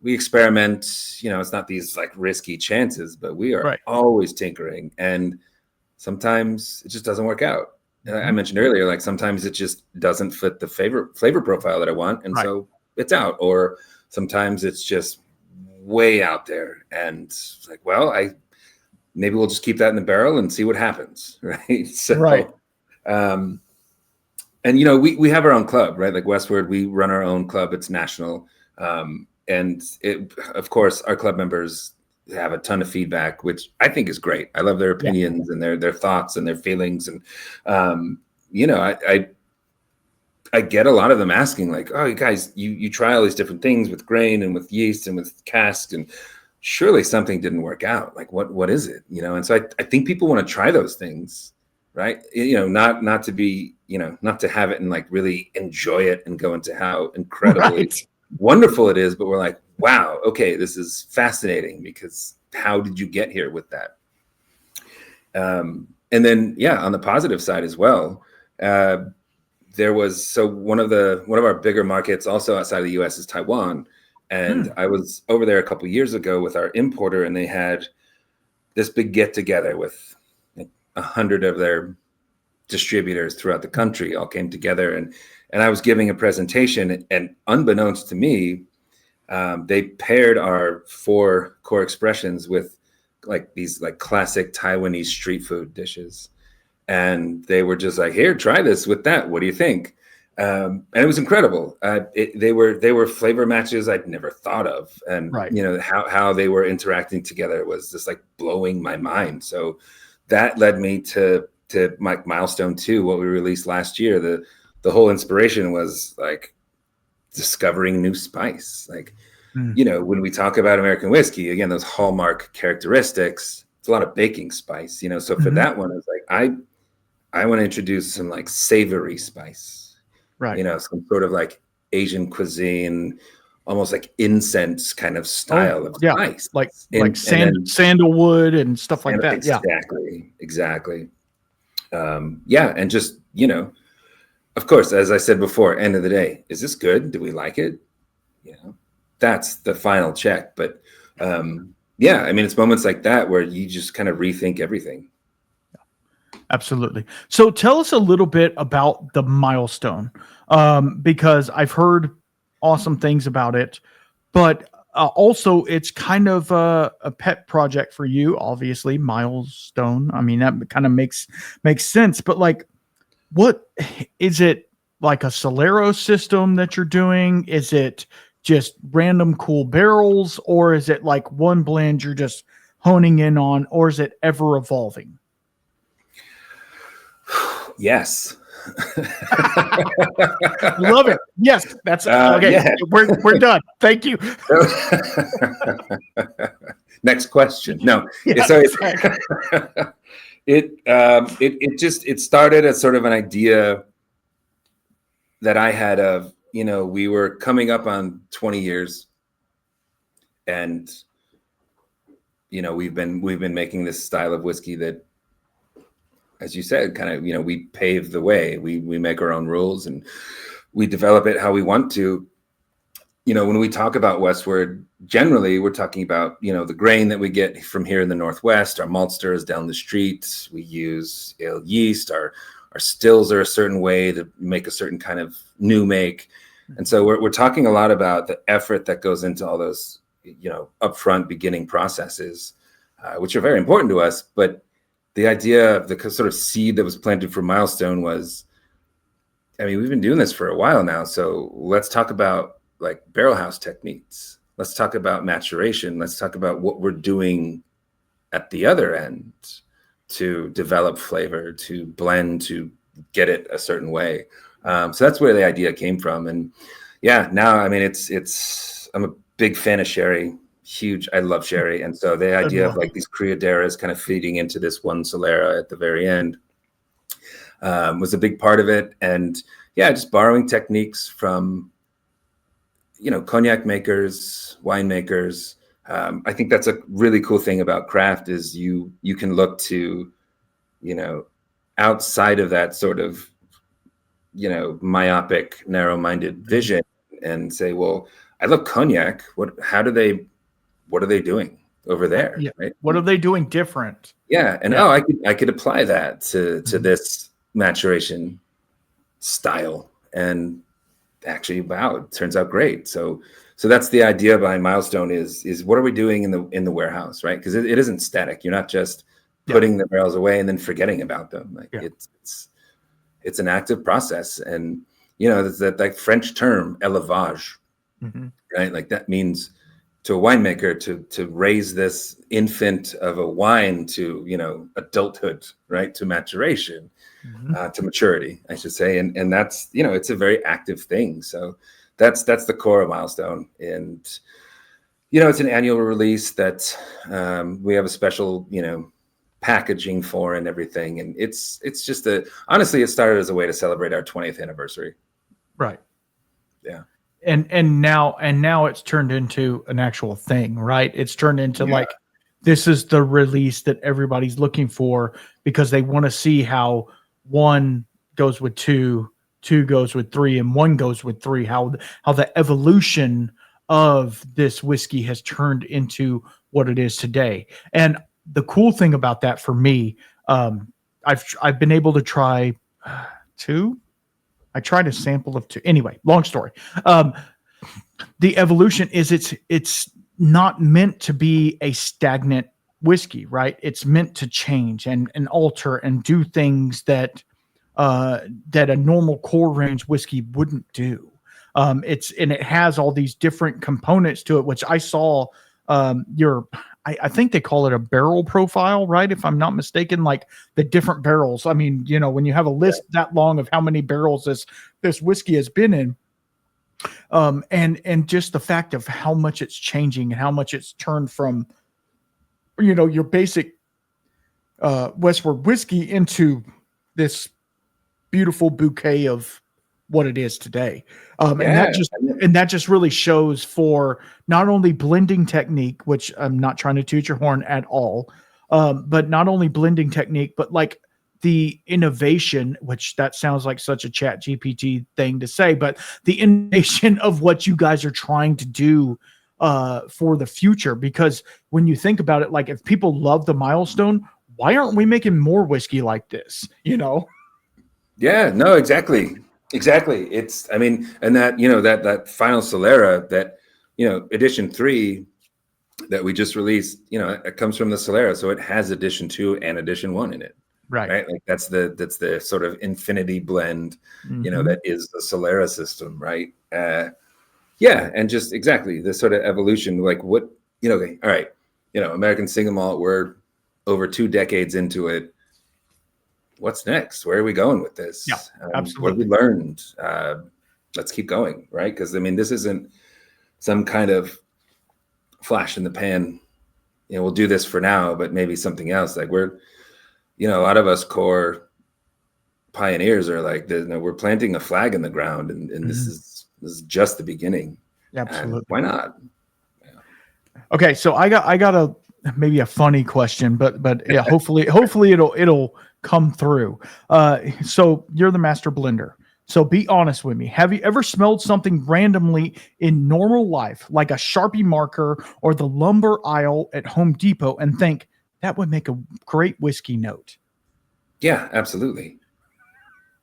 experiment. It's not these like risky chances, but we are always tinkering, and sometimes it just doesn't work out. I mentioned earlier, like sometimes it just doesn't fit the flavor profile that I want, and so it's out. Or sometimes it's just way out there, and it's like, well, maybe we'll just keep that in the barrel and see what happens, right? So, and we have our own club, right? Like Westward, we run our own club. It's national, and of course, our club members have a ton of feedback, which I think is great. I love their opinions and their thoughts and their feelings. And, I get a lot of them asking like, oh, you guys, you try all these different things with grain and with yeast and with cask, and surely something didn't work out. Like, what is it? And so I think people want to try those things, right? Not to be, not to have it and like really enjoy it and go into how incredibly wonderful it is, but we're like, wow, okay, this is fascinating because how did you get here with that? And then, on the positive side as well, there was, one of our bigger markets also outside of the US is Taiwan. And I was over there a couple of years ago with our importer, and they had this big get together with 100 of their distributors throughout the country all came together, and I was giving a presentation, and unbeknownst to me, they paired our 4 core expressions with like these like classic Taiwanese street food dishes. And they were just like, here, try this with that. What do you think? And it was incredible. They were flavor matches I'd never thought of. And, how they were interacting together was just like blowing my mind. So that led me to my milestone 2, what we released last year. The whole inspiration was like discovering new spice. Like, when we talk about American whiskey, again, those hallmark characteristics, it's a lot of baking spice, so for that one, it's like, I want to introduce some like savory spice, some sort of like Asian cuisine, almost like incense kind of style of spice, like sandalwood and stuff like that. Exactly. And just, of course, as I said before, end of the day, is this good? Do we like it? That's the final check. But it's moments like that where you just kind of rethink everything. Absolutely. So tell us a little bit about the milestone, because I've heard awesome things about it, but also it's kind of a pet project for you, obviously. Milestone. I mean, that kind of makes sense. But like, what is it, like a Solero system that you're doing? Is it just random cool barrels, or is it like one blend you're just honing in on, or is it ever evolving? Yes. Love it. Yes, that's okay. Yeah. We're done. Thank you. Next question. No. Yeah, so it started as sort of an idea that I had of, we were coming up on 20 years, and we've been making this style of whiskey that, as you said, kind of, we pave the way. We make our own rules and we develop it how we want to. When we talk about Westward, generally we're talking about, the grain that we get from here in the Northwest, our maltsters down the street. We use ale yeast. Our stills are a certain way to make a certain kind of new make. And so we're talking a lot about the effort that goes into all those, upfront beginning processes, which are very important to us. But the idea of the sort of seed that was planted for Milestone was I mean, we've been doing this for a while now. So let's talk about like barrel house techniques. Let's talk about maturation. Let's talk about what we're doing at the other end to develop flavor, to blend, to get it a certain way. So that's where the idea came from. And yeah, now, I mean, I'm a big fan of sherry. Huge. I love sherry. And so the idea of like these criaderas kind of feeding into this one Solera at the very end was a big part of it. And yeah, just borrowing techniques from, cognac makers, wine makers. I think that's a really cool thing about craft is you can look to, outside of that sort of, myopic, narrow-minded vision and say, well, I love cognac. What are they doing over there? Yeah. Right? What are they doing different? Yeah. And I could apply that to this maturation style. And actually, wow, it turns out great. So that's the idea behind Milestone is what are we doing in the warehouse, right? Because it isn't static. You're not just putting the barrels away and then forgetting about them. Like it's an active process. And there's that French term élevage, right? Like that means to a winemaker to raise this infant of a wine to adulthood, right? To maturation, to maturity, I should say. And that's it's a very active thing. So that's the core of Milestone. And it's an annual release that we have a special packaging for and everything. And it's just honestly, it started as a way to celebrate our 20th anniversary. Right. Yeah. And now it's turned into an actual thing, right? It's turned into like, this is the release that everybody's looking for because they want to see how 1 goes with 2 goes with 3, and 1 goes with 3, how the evolution of this whiskey has turned into what it is today. And the cool thing about that for me, I've been able to try 2. I tried a sample of 2. Anyway, long story. The evolution is it's not meant to be a stagnant whiskey, right? It's meant to change and alter and do things that a normal core range whiskey wouldn't do. It has all these different components to it, which I saw I think they call it a barrel profile, right? If I'm not mistaken, like the different barrels. I mean, when you have a list that long of how many barrels this whiskey has been in, and just the fact of how much it's changing and how much it's turned from, your basic Westward whiskey into this beautiful bouquet of what it is today. And that just really shows for not only blending technique, which I'm not trying to toot your horn at all, but not only blending technique, but like the innovation, which that sounds like such a Chat GPT thing to say, but the innovation of what you guys are trying to do for the future. Because when you think about it, like if people love the Milestone, why aren't we making more whiskey like this? Yeah, no, exactly. Exactly. It's, I mean, and that, that final Solera, that, edition 3 that we just released, it comes from the Solera. So it has edition 2 and edition 1 in it. Right. Like that's the sort of infinity blend, that is the Solera system. Right. And just exactly the sort of evolution, like what, all right, American single malt, we're over 2 decades into it. What's next? Where are we going with this? Yeah, absolutely. What have we learned? Let's keep going, right? Because I mean, this isn't some kind of flash in the pan. We'll do this for now, but maybe something else. Like we're, a lot of us core pioneers are like, we're planting a flag in the ground, and this is just the beginning. Absolutely. And why not? Yeah. Okay, so I got maybe a funny question, but yeah, hopefully it'll come through. So you're the master blender. So be honest with me. Have you ever smelled something randomly in normal life, like a Sharpie marker or the lumber aisle at Home Depot, and think that would make a great whiskey note? Yeah, absolutely.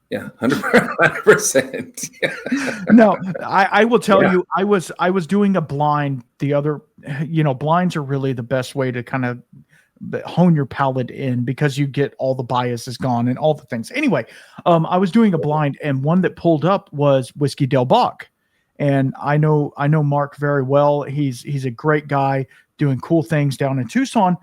Yeah, 100%. Yeah. No, I will tell you, I was doing a blind the other, blinds are really the best way to kind of hone your palate in, because you get all the biases gone and all the things. Anyway, I was doing a blind, and one that pulled up was Whiskey Del Bach. And I know Mark very well. He's a great guy doing cool things down in Tucson.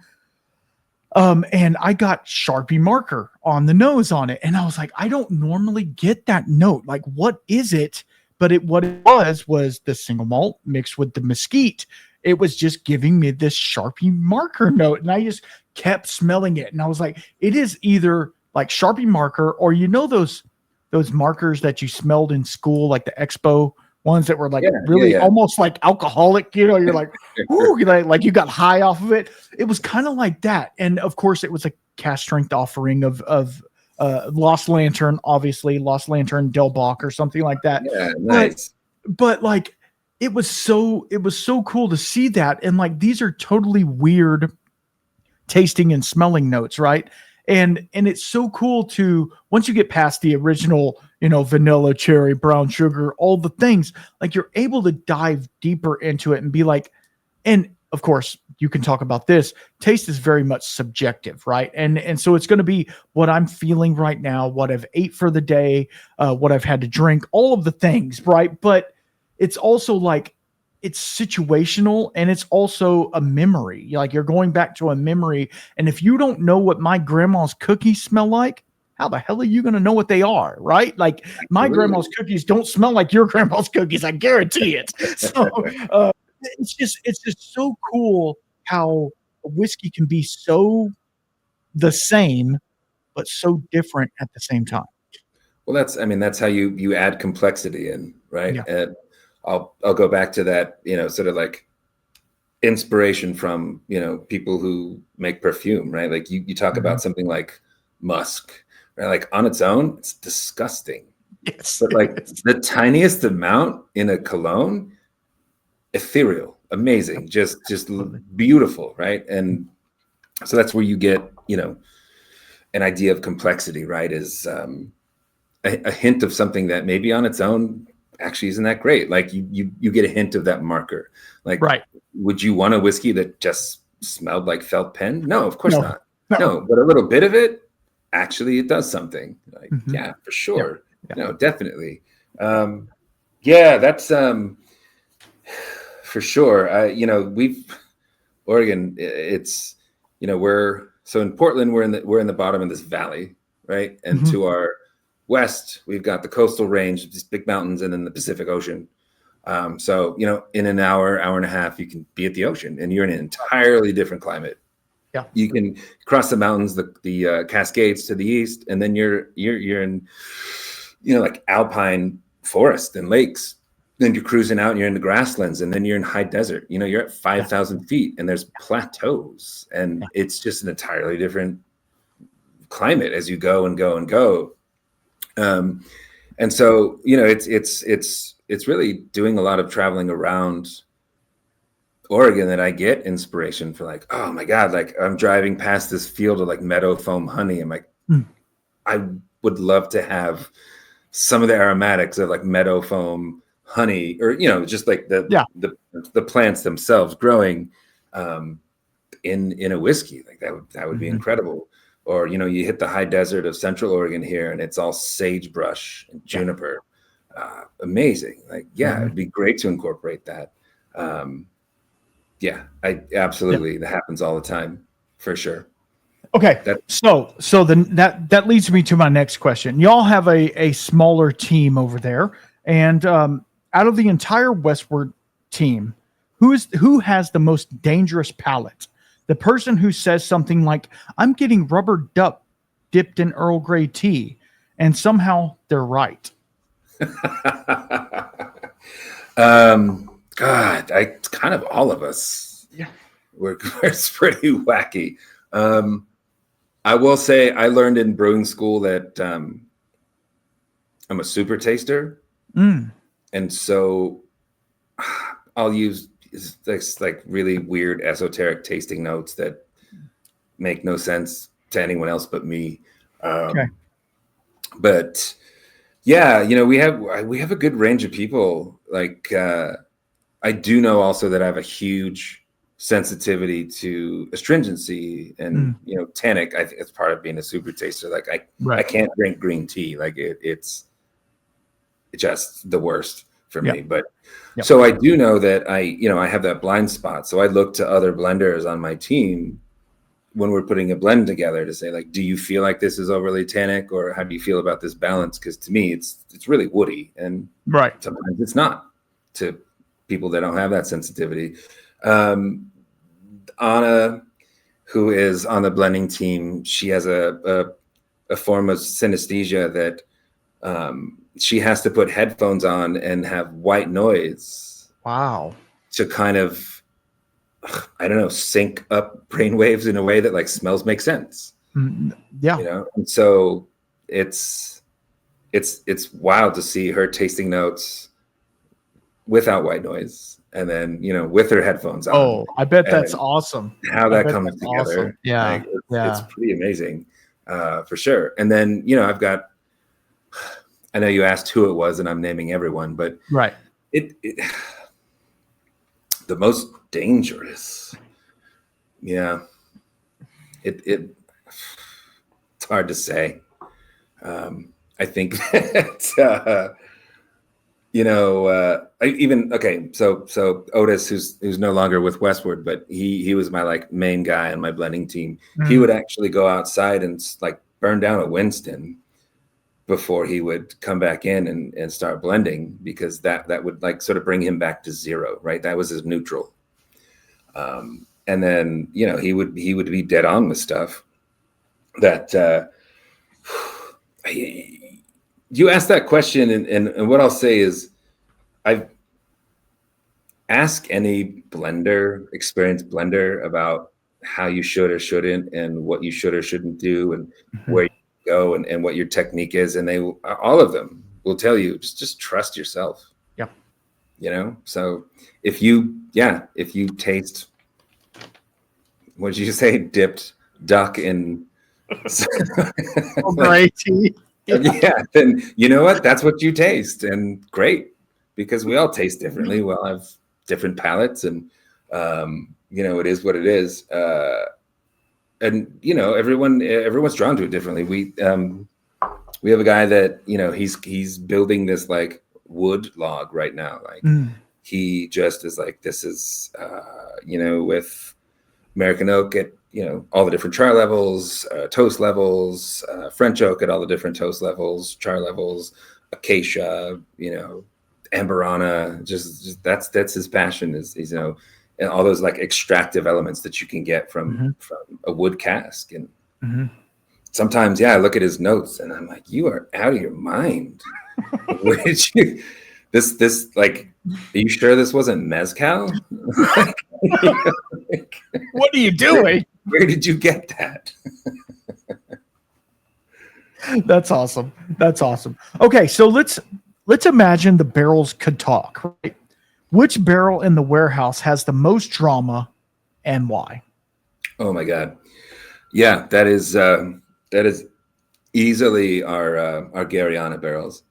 And I got Sharpie marker on the nose on it. And I was like, I don't normally get that note. Like, what is it? But what it was the single malt mixed with the mesquite. It was just giving me this Sharpie marker note. And I just kept smelling it. And I was like, it is either like Sharpie marker, or those markers that you smelled in school, like the Expo ones that were like almost like alcoholic, you're like, ooh, like you got high off of it. It was kind of like that. And of course it was a cast strength offering of Lost Lantern, obviously Lost Lantern Del Bach or something like that. Yeah, nice. But like, it was so cool to see that. And like, these are totally weird tasting and smelling notes. Right. And it's so cool to, once you get past the original, vanilla, cherry, brown sugar, all the things, like you're able to dive deeper into it and be like, and of course you can talk about this. Taste is very much subjective, right? And so it's going to be what I'm feeling right now, what I've ate for the day, what I've had to drink, all of the things, right? But it's also like, it's situational, and it's also a memory. Like, you're going back to a memory. And if you don't know what my grandma's cookies smell like, how the hell are you going to know what they are? Right. Like, my grandma's cookies don't smell like your grandma's cookies. I guarantee it. So it's just so cool how whiskey can be so the same, but so different at the same time. Well, that's how you add complexity in, right? Yeah. And I'll go back to that, sort of like inspiration from, people who make perfume, right? Like you talk about something like musk, right? Like on its own, it's disgusting. Yes. But like the tiniest amount in a cologne, ethereal, amazing, just beautiful, right? And so that's where you get, an idea of complexity, right? Is a hint of something that maybe on its own actually isn't that great. Like you get a hint of that marker. Like, right. Would you want a whiskey that just smelled like felt pen? No, of course not. No, but a little bit of it, actually it does something. Like, yeah, for sure. Yeah. No, definitely. That's for sure. Oregon, it's, we're, so in Portland, we're in the bottom of this valley, right? And to our west, we've got the coastal range, these big mountains, and then the Pacific Ocean. So, in an hour and a half, you can be at the ocean, and you're in an entirely different climate. Yeah, you can cross the mountains, the Cascades to the east, and then you're in, like alpine forest and lakes. Then you're cruising out, and you're in the grasslands, and then you're in high desert. You're at 5,000 feet, and there's plateaus, and it's just an entirely different climate as you go and go and go. And so, it's really doing a lot of traveling around Oregon that I get inspiration for, like, oh my God, like I'm driving past this field of like meadow foam honey. I'm like, I would love to have some of the aromatics of like meadow foam honey, or, just like the plants themselves growing, in a whiskey. Like that would be incredible. Or, you hit the high desert of Central Oregon here, and it's all sagebrush and juniper. Amazing. Like, it'd be great to incorporate that. I absolutely, that happens all the time, for sure. Okay. So then that leads me to my next question. Y'all have a smaller team over there, and out of the entire Westward team, who has the most dangerous palate? The person who says something like, I'm getting rubber duck dipped in Earl Grey tea, and somehow they're right. God, it's kind of all of us. Yeah. We're it's pretty wacky. I will say I learned in brewing school that I'm a super taster. And so I'll use like really weird esoteric tasting notes that make no sense to anyone else but me. But yeah, we have a good range of people. Like I do know also that I have a huge sensitivity to astringency and tannic. I think it's part of being a super taster. Like I can't drink green tea. Like it's just the worst for me. But so I do know that I have that blind spot. So I look to other blenders on my team when we're putting a blend together to say, like, do you feel like this is overly tannic, or how do you feel about this balance? Because to me, it's really woody, and sometimes it's not to people that don't have that sensitivity. Anna, who is on the blending team, she has a form of synesthesia that she has to put headphones on and have white noise. Wow. To kind of, I don't know, sync up brainwaves in a way that like smells make sense. Yeah. And so it's wild to see her tasting notes without white noise. And then, with her headphones on. Oh, I bet that's awesome. How that comes together. Awesome. Yeah. It's pretty amazing, for sure. And then, I've got, I know you asked who it was, and I'm naming everyone, but it the most dangerous. Yeah. It's hard to say. I think that, so Otis, who's no longer with Westward, but he was my like main guy on my blending team. He would actually go outside and like burn down a Winston before he would come back in and start blending, because that would like sort of bring him back to zero, right? That was his neutral. And then, he would be dead on with stuff that, you asked that question, and what I'll say is, I've asked any experienced blender about how you should or shouldn't, and what you should or shouldn't do, and where you go, and what your technique is, and all of them will tell you just trust yourself. So if you taste, what did you say, dipped duck in gray tea. Then you know what? That's what you taste, and great, because we all taste differently. We all have different palates, and it is what it is. And everyone's drawn to it differently. We have a guy that he's building this like wood log right now. Like he just is like, this is with American oak at all the different char levels, toast levels, French oak at all the different toast levels, char levels, acacia, amberana. Just that's his passion, is and all those like extractive elements that you can get from a wood cask. And sometimes, I look at his notes and I'm like, you are out of your mind. Where did you? This like, are you sure this wasn't mezcal? What are you doing? Where did you get that? That's awesome. Okay, so let's imagine the barrels could talk, right? Which barrel in the warehouse has the most drama, and why? Oh my God. Yeah, that is easily our Garyana barrels.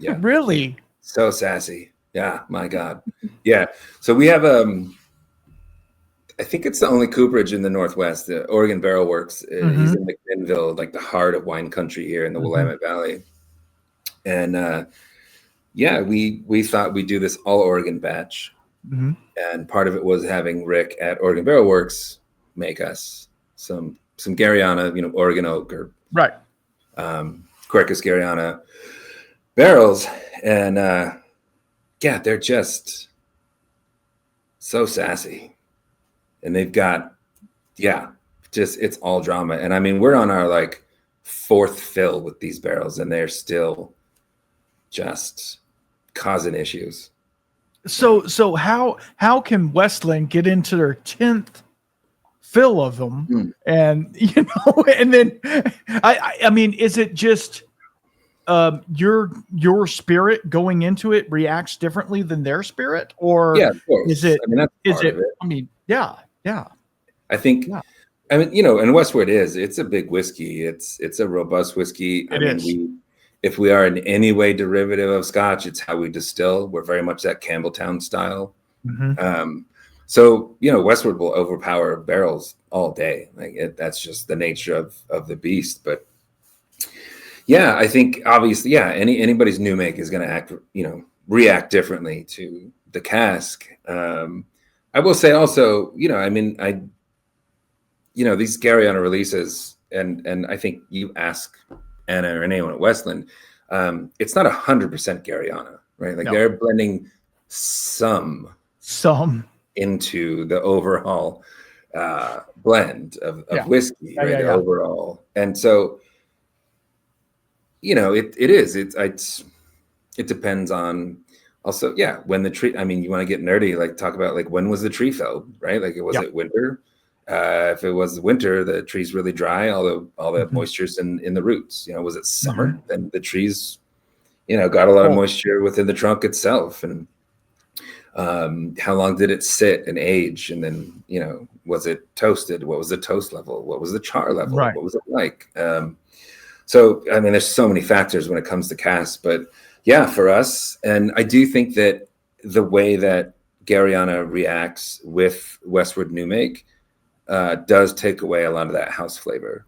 Yeah. Really? So sassy. Yeah, my God. Yeah. So we have I think it's the only cooperage in the Northwest, the Oregon Barrel Works. He's in McMinnville, like the heart of wine country here in the Willamette Valley. And we thought we'd do this all Oregon batch. And part of it was having Rick at Oregon Barrel Works make us some Garyana, Oregon oak, or Quercus Garyana barrels. And they're just so sassy. And they've got, it's all drama. And I mean, we're on our like fourth fill with these barrels, and they're still just causing issues. So how can Westland get into their 10th fill of them? And and then I mean, is it just your spirit going into it reacts differently than their spirit, or of course. Is it? I mean, that's part of it. I mean, I think. Yeah. I mean, and Westward it's a big whiskey. It's a robust whiskey. If we are in any way derivative of Scotch, it's how we distill. We're very much that Campbelltown style. So, Westward will overpower barrels all day. That's just the nature of the beast. But yeah, I think obviously, yeah, anybody's new make is going to react differently to the cask. I will say also, these Gariana releases, and I think you ask Anna or anyone at Westland, it's not 100% Gariana, right? Like they're blending some into the overall blend of whiskey, right? The overall, and so it depends on also, when the tree. I mean, you want to get nerdy, like talk about like when was the tree felled, right? Like was it winter? If it was winter, the tree's really dry, all the moisture's in the roots. Was it summer? Then the trees, got a lot of moisture within the trunk itself. And how long did it sit and age? And then, was it toasted? What was the toast level? What was the char level? Right. What was it like? So, I mean, there's so many factors when it comes to cask, but yeah, for us. And I do think that the way that Gariana reacts with Westward New Make does take away a lot of that house flavor.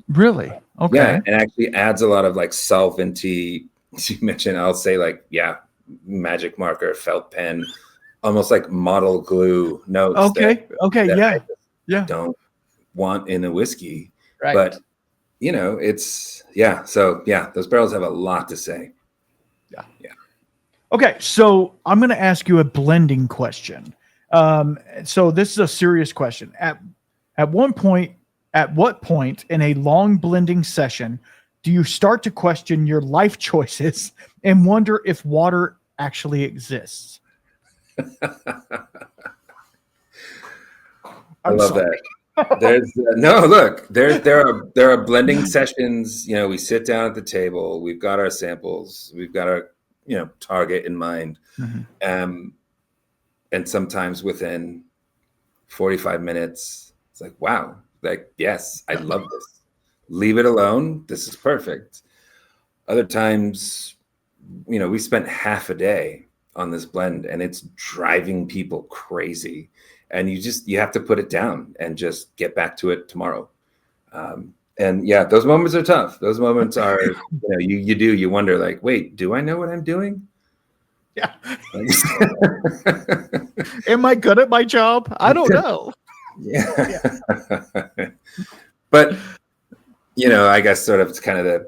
Really? Okay. Yeah, and actually adds a lot of like solventy. You mentioned, I'll say like, magic marker, felt pen, almost like model glue notes. Okay. Don't want in a whiskey. Right. But it's so those barrels have a lot to say. Yeah. Okay, so I'm going to ask you a blending question. So this is a serious question. At what point in a long blending session do you start to question your life choices and wonder if water actually exists? I love that. There's there are blending sessions. We sit down at the table. We've got our samples. We've got our target in mind. And sometimes within 45 minutes, it's like, wow, like, yes, I love this. Leave it alone. This is perfect. Other times, we spent half a day on this blend and it's driving people crazy. And you have to put it down and just get back to it tomorrow. And those moments are tough. Those moments are, you wonder like, wait, do I know what I'm doing? Yeah. Am I good at my job? I don't know. Yeah. But, I guess sort of it's kind of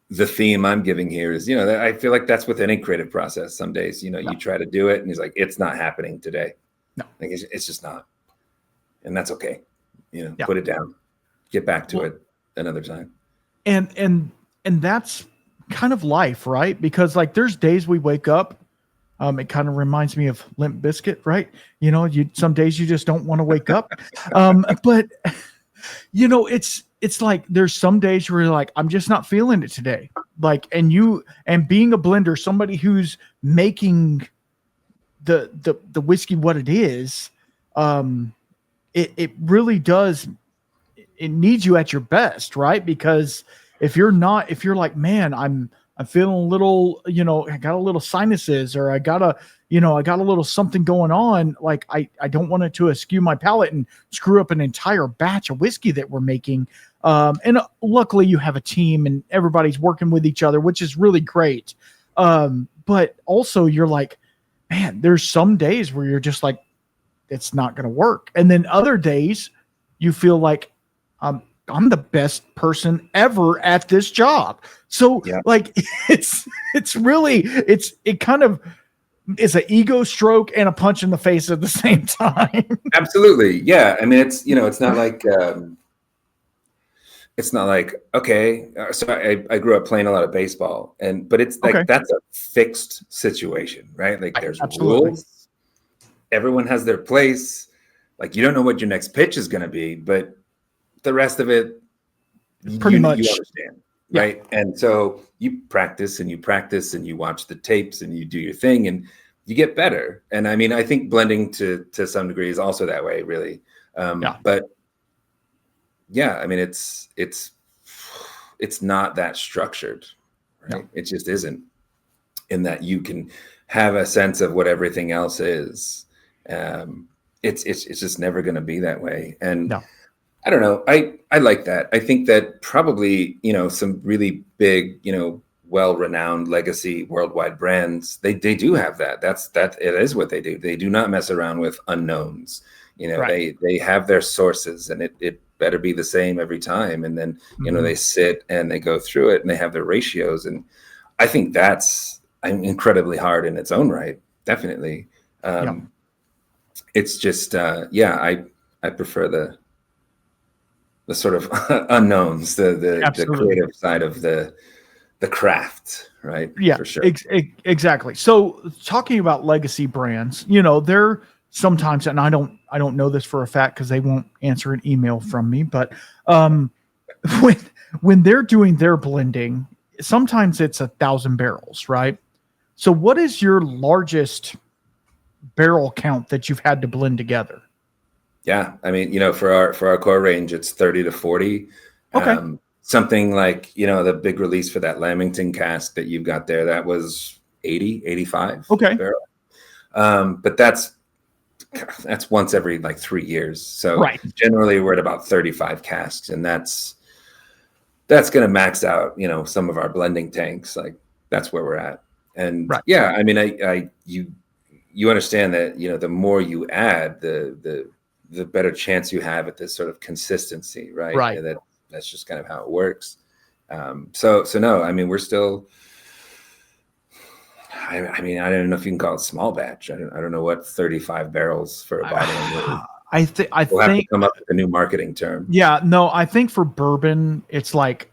the theme I'm giving here is, I feel like that's with any creative process. Some days, you try to do it and it's like, it's not happening today. No, like it's just not, and that's okay. Put it down, get back to it another time. And that's kind of life, right? Because like there's days we wake up. It kind of reminds me of Limp Bizkit, right? Some days you just don't want to wake up. But it's like there's some days where you're like, I'm just not feeling it today. Like, and being a blender, somebody who's making the whiskey what it is, it really does, it needs you at your best, right? Because if you're like, man, I'm feeling a little, I got a little sinuses, or I got a little something going on, like I don't want it to askew my palate and screw up an entire batch of whiskey that we're making. And luckily you have a team and everybody's working with each other, which is really great. But also you're like, man, there's some days where you're just like, it's not going to work. And then other days you feel like, I'm the best person ever at this job. So like, it kind of is an ego stroke and a punch in the face at the same time. Absolutely. Yeah. I mean, it's not like, okay. So I grew up playing a lot of baseball but it's like, that's a fixed situation, right? Like there's rules. Everyone has their place. Like you don't know what your next pitch is going to be, but the rest of it, pretty much you understand, right? And so you practice and you watch the tapes and you do your thing and you get better. And I mean, I think blending to some degree is also that way, really. But I mean, it's not that structured, right? It just isn't, in that you can have a sense of what everything else is It's just never going to be that way. And No. I don't know. I like that. I think that probably, some really big, well-renowned legacy worldwide brands, they do have that. It is what they do. They do not mess around with unknowns. Right. They have their sources, and it better be the same every time. And then, they sit and they go through it, and they have their ratios. And I think that's incredibly hard in its own right. Definitely. It's just, I prefer the sort of unknowns, the creative side of the craft, right? Yeah, for sure. Exactly. So talking about legacy brands, they're sometimes, and I don't know this for a fact because they won't answer an email from me, but when they're doing their blending, sometimes it's 1,000 barrels, right? So what is your largest barrel count that you've had to blend together? Yeah, I mean, for our core range, it's 30 to 40. Okay. Something like, the big release for that Lamington cask that you've got there, that was 80, 85 okay. barrel. But that's once every like 3 years. So right. Generally we're at about 35 casks, and that's going to max out, some of our blending tanks. Like that's where we're at. And right. Yeah, I mean, you understand that, the more you add, the better chance you have at this sort of consistency, right? Right. And that's just kind of how it works. So no, I mean, we're still, I mean, I don't know if you can call it small batch. I don't know what 35 barrels for a bottle is. I think we'll have to come up with a new marketing term. Yeah, no, I think for bourbon, it's like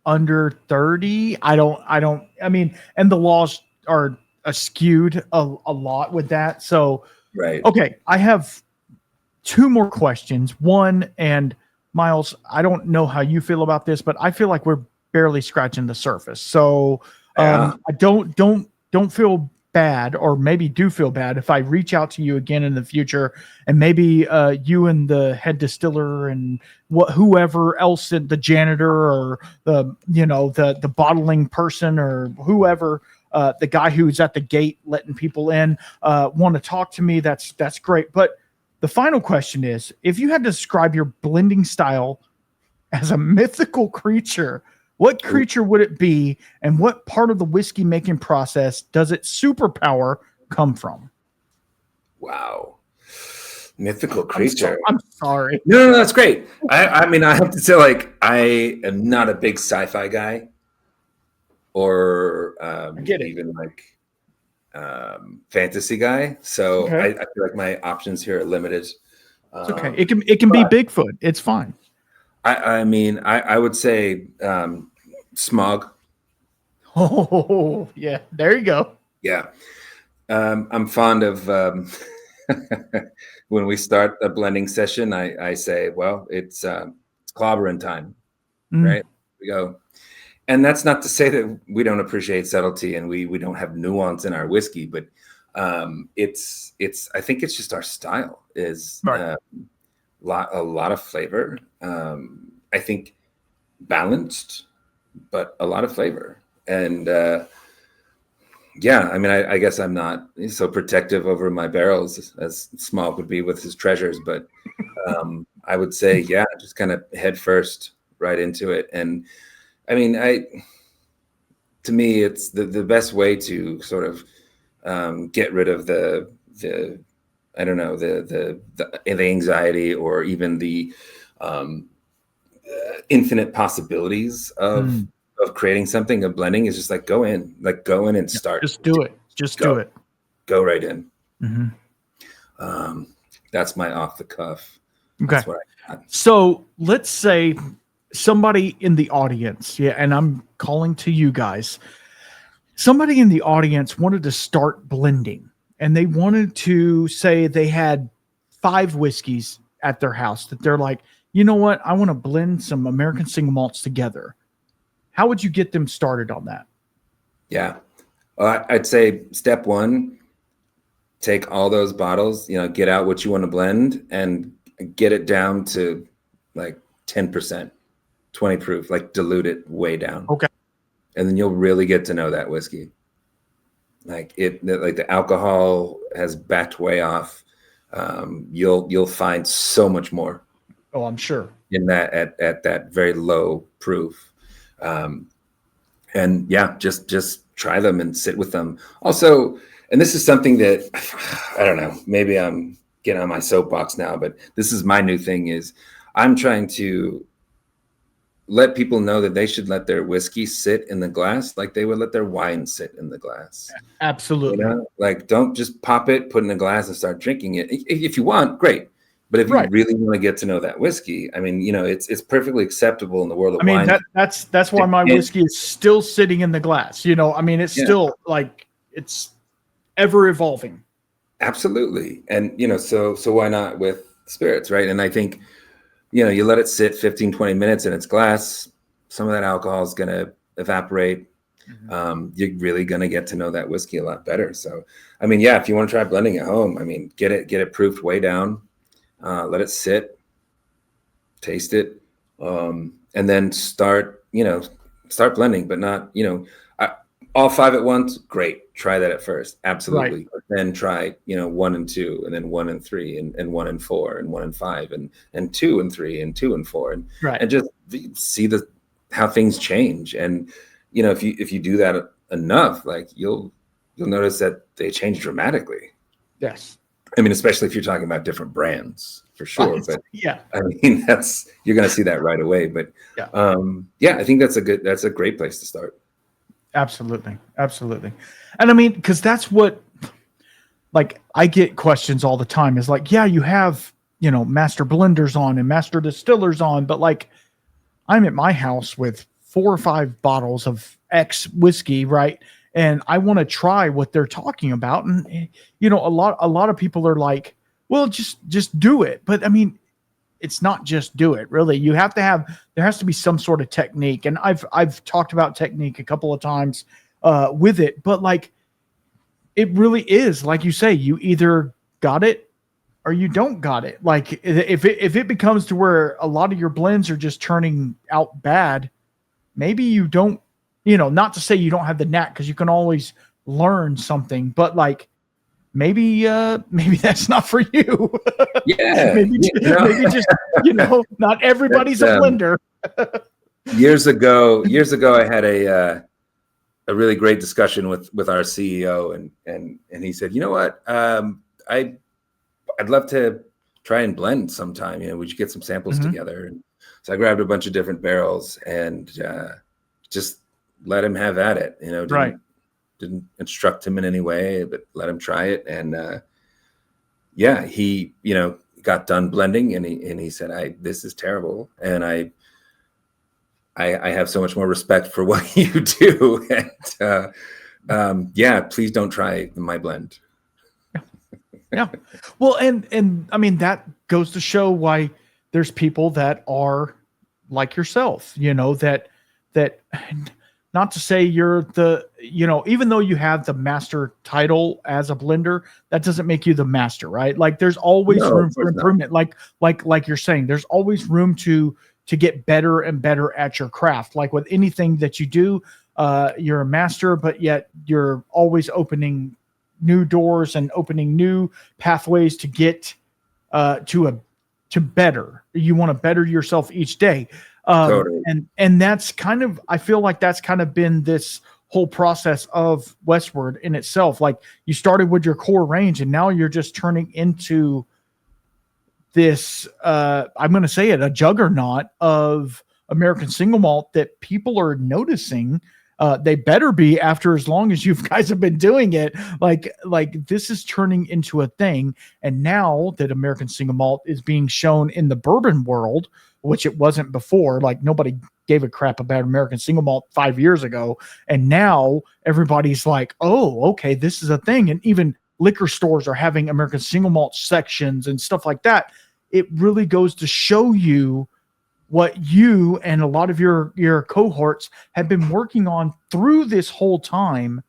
under 30. I mean, and the laws are skewed a lot with that. So, right. Okay. I have 2 more questions. One, and Miles, I don't know how you feel about this, but I feel like we're barely scratching the surface. So, I don't feel bad, or maybe do feel bad if I reach out to you again in the future, and maybe you and the head distiller and whoever else, the janitor or the bottling person or whoever, the guy who's at the gate letting people in, want to talk to me. That's great. But the final question is, if you had to describe your blending style as a mythical creature, what creature would it be, and what part of the whiskey making process does its superpower come from? Wow. Mythical creature. I'm sorry. No, that's great. I mean, I have to say, like, I am not a big sci-fi guy, or even like fantasy guy. So okay. I feel like my options here are limited. It's okay. It can be Bigfoot. It's fine. I mean, I would say smog. Oh, yeah. There you go. Yeah. I'm fond of when we start a blending session, I say, well, it's clobbering time, right? We go. And that's not to say that we don't appreciate subtlety and we don't have nuance in our whiskey, but it's I think it's just our style is right. a lot of flavor. I think balanced, but a lot of flavor. And I mean, I guess I'm not so protective over my barrels as Smog would be with his treasures, but I would say, just kind of head first right into it. And I mean, to me, it's the best way to sort of get rid of the I don't know, the anxiety or even the infinite possibilities of creating something, of blending, is just like go in and start. Just do it. Do it. Go right in. Mm-hmm. That's my off the cuff. Okay. That's what I got. So let's say somebody in the audience, and I'm calling to you guys. Somebody in the audience wanted to start blending, and they wanted to say they had 5 whiskeys at their house that they're like, you know what? I want to blend some American single malts together. How would you get them started on that? Yeah. Well, I'd say step 1, take all those bottles, get out what you want to blend and get it down to like 10%, 20 proof, like dilute it way down. Okay. And then you'll really get to know that whiskey. Like the alcohol has backed way off. You'll find so much more. Oh, I'm sure. In that at that very low proof. And yeah, just try them and sit with them. Also, and this is something that I don't know, maybe I'm getting on my soapbox now, but this is my new thing is I'm trying to let people know that they should let their whiskey sit in the glass like they would let their wine sit in the glass. Absolutely. You know? Like, don't just pop it, put it in a glass and start drinking it. If you want, great. But if you really want to get to know that whiskey, I mean, it's perfectly acceptable in the world of wine. That's why my whiskey is still sitting in the glass. I mean, it's still like it's ever evolving. Absolutely. And, so why not with spirits, right? And I think, you let it sit 15, 20 minutes in its glass, some of that alcohol is going to evaporate. Mm-hmm. You're really going to get to know that whiskey a lot better. So, I mean, yeah, if you want to try blending at home, I mean, get it proofed way down, let it sit, taste it, and then start blending, but not, all 5 at once. Great. Try that at first. Absolutely. Right. Then try, 1 and 2, and then 1 and 3, and 1 and 4, and 1 and 5, and 2 and 3, and 2 and 4, and just see how things change. And if you do that enough, like you'll notice that they change dramatically. Yes. I mean, especially if you're talking about different brands, for sure. But yeah, I mean, you're going to see that right away. But I think that's a great place to start. Absolutely. And I mean, because that's what, like, I get questions all the time is like, yeah, you have, master blenders on and master distillers on, but like I'm at my house with 4 or 5 bottles of X whiskey, right? And I want to try what they're talking about. And, a lot of people are like, well, just do it. But I mean, it's not just do it, really. There has to be some sort of technique. And I've talked about technique a couple of times with it, but like, it really is, like you say, you either got it or you don't got it. Like if it becomes to where a lot of your blends are just turning out bad, maybe you don't, not to say you don't have the knack, because you can always learn something, but like, maybe that's not for you. Yeah. maybe just not everybody's a blender. years ago I had a really great discussion with our CEO, and he said, you know what, I'd love to try and blend sometime. Would you get some samples together? And so I grabbed a bunch of different barrels and just let him have at it. Didn't instruct him in any way, but let him try it. And he got done blending, and he said, this is terrible, and I have so much more respect for what you do, and please don't try my blend. Yeah. Well, and I mean, that goes to show why there's people that are like yourself, that not to say you're the, even though you have the master title as a blender, that doesn't make you the master, right? Like there's always room for improvement. Like you're saying, there's always room to get better and better at your craft. Like with anything that you do, you're a master, but yet you're always opening new doors and opening new pathways to get to better. You want to better yourself each day. Totally. And that's kind of, I feel like that's kind of been this whole process of Westward in itself. Like you started with your core range, and now you're just turning into this, I'm going to say it, a juggernaut of American single malt that people are noticing. They better be, after as long as you guys have been doing it. Like this is turning into a thing. And now that American single malt is being shown in the bourbon world, which it wasn't before, like nobody gave a crap about American single malt 5 years ago. And now everybody's like, oh, okay, this is a thing. And even liquor stores are having American single malt sections and stuff like that. It really goes to show you what you and a lot of your cohorts have been working on through this whole time,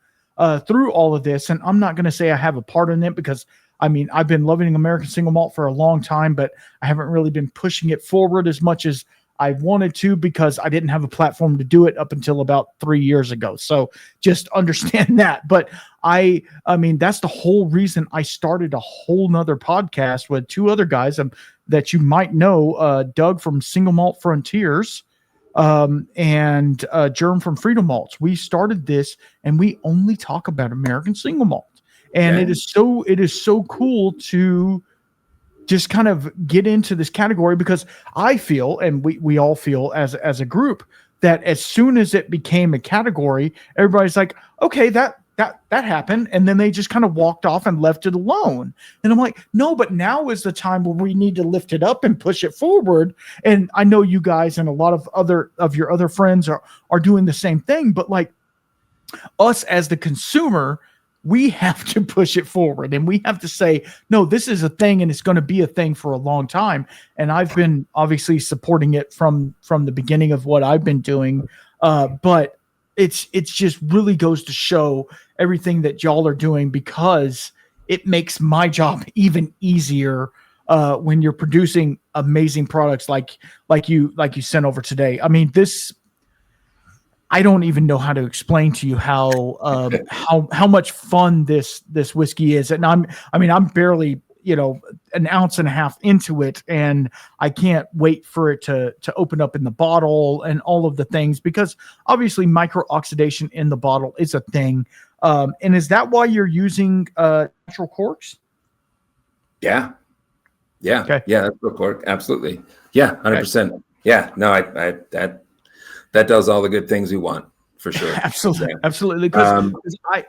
through all of this. And I'm not going to say I have a part in it, because I mean, I've been loving American single malt for a long time, but I haven't really been pushing it forward as much as I wanted to because I didn't have a platform to do it up until about 3 years ago. So just understand that. But I mean, that's the whole reason I started a whole nother podcast with two other guys that you might know, Doug from Single Malt Frontiers, and Jerm from Freedom Malts. We started this and we only talk about American single malt. And it is so cool to just kind of get into this category, because I feel, and we all feel as a group, that as soon as it became a category, everybody's like, okay, that happened. And then they just kind of walked off and left it alone. And I'm like, no, but now is the time where we need to lift it up and push it forward. And I know you guys and a lot of your other friends are doing the same thing, but like us as the consumer, we have to push it forward, and we have to say, no, this is a thing and it's going to be a thing for a long time. And I've been obviously supporting it from the beginning of what I've been doing. But it's just really goes to show everything that y'all are doing, because it makes my job even easier when you're producing amazing products like you sent over today. I mean, I don't even know how to explain to you how much fun this whiskey is. And I'm barely, an ounce and a half into it, and I can't wait for it to open up in the bottle and all of the things, because obviously micro oxidation in the bottle is a thing. And is that why you're using natural corks? Yeah. Okay. Yeah, that's real cork. Absolutely. Yeah, 100%. Okay. Yeah, no, I that does all the good things we want, for sure. Absolutely. Absolutely. Because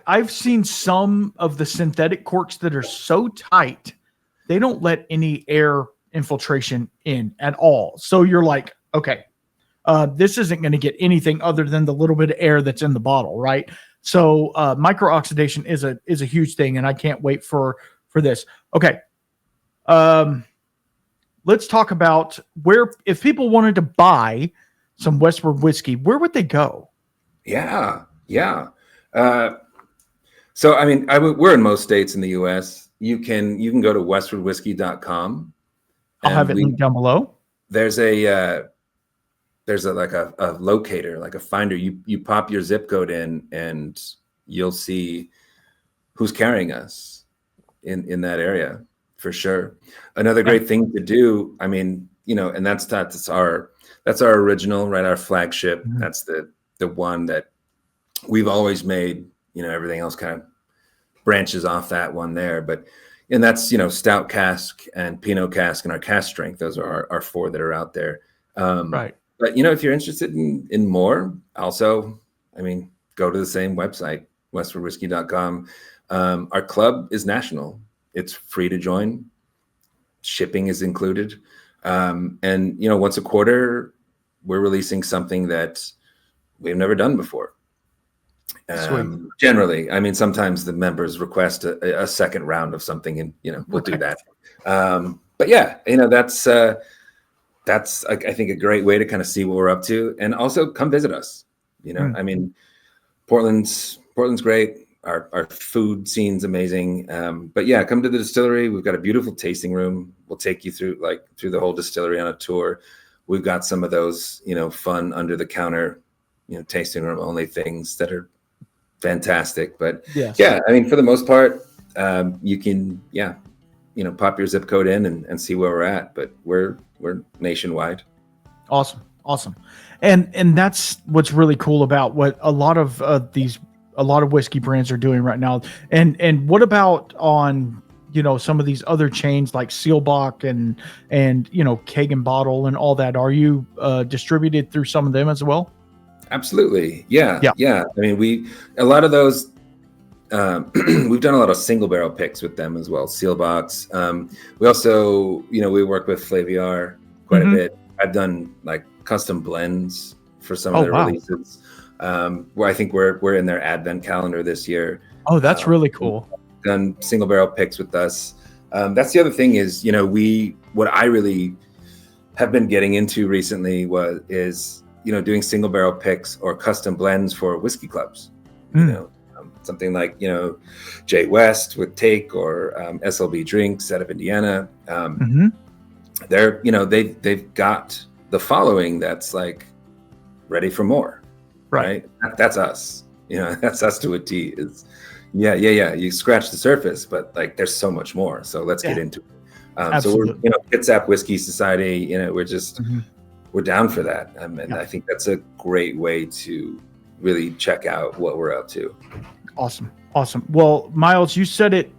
I've seen some of the synthetic corks that are so tight, they don't let any air infiltration in at all. So you're like, okay, this isn't going to get anything other than the little bit of air that's in the bottle, right? So micro oxidation is a huge thing, and I can't wait for this. Okay. Let's talk about if people wanted to buy some Westward whiskey, where would they go? Yeah. So, I mean, we're in most states in the U.S. You can go to westwardwhiskey.com. I'll have it linked down below. There's a locator, like a finder. You pop your zip code in, and you'll see who's carrying us in that area, for sure. Another great thing to do, I mean, and that's our original, right? Our flagship. Mm-hmm. That's the one that we've always made. Everything else kind of branches off that one there. And that's, stout cask and Pinot cask and our cask strength. Those are our four that are out there. Right. But, if you're interested in more, also, I mean, go to the same website, westwardwhiskey.com. Our club is national. It's free to join. Shipping is included. And once a quarter, we're releasing something that we've never done before. Generally, I mean, sometimes the members request a second round of something, and we'll do that. But yeah, that's I think a great way to kind of see what we're up to, and also come visit us. I mean, Portland's great. Our food scene's amazing. But yeah, come to the distillery. We've got a beautiful tasting room. We'll take you through the whole distillery on a tour. We've got some of those, fun under the counter, tasting room only things that are fantastic. But yes. Yeah, I mean, for the most part, you can, pop your zip code in and see where we're at. But we're nationwide. Awesome. And that's what's really cool about what a lot of whiskey brands are doing right now. And what about on, some of these other chains like Seelbach and Keg and Bottle and all that? Are you distributed through some of them as well? Absolutely. Yeah. I mean, a lot of those, we've done a lot of single barrel picks with them as well. Seelbach's. We also, we work with Flaviar quite a bit. I've done like custom blends for some of their releases. Where I think we're in their advent calendar this year. Oh, that's really cool. Done single barrel picks with us. That's the other thing is, what I really have been getting into recently is doing single barrel picks or custom blends for whiskey clubs. Something like Jay West with Take or SLB Drinks out of Indiana. They're they've got the following that's like ready for more, right? That's us, that's us to a T. Is yeah. You scratch the surface, but like there's so much more. So let's get into it. So we're, Kitsap Whiskey Society, we're just we're down for that. And I think that's a great way to really check out what we're up to. Awesome. Well, Miles, you said it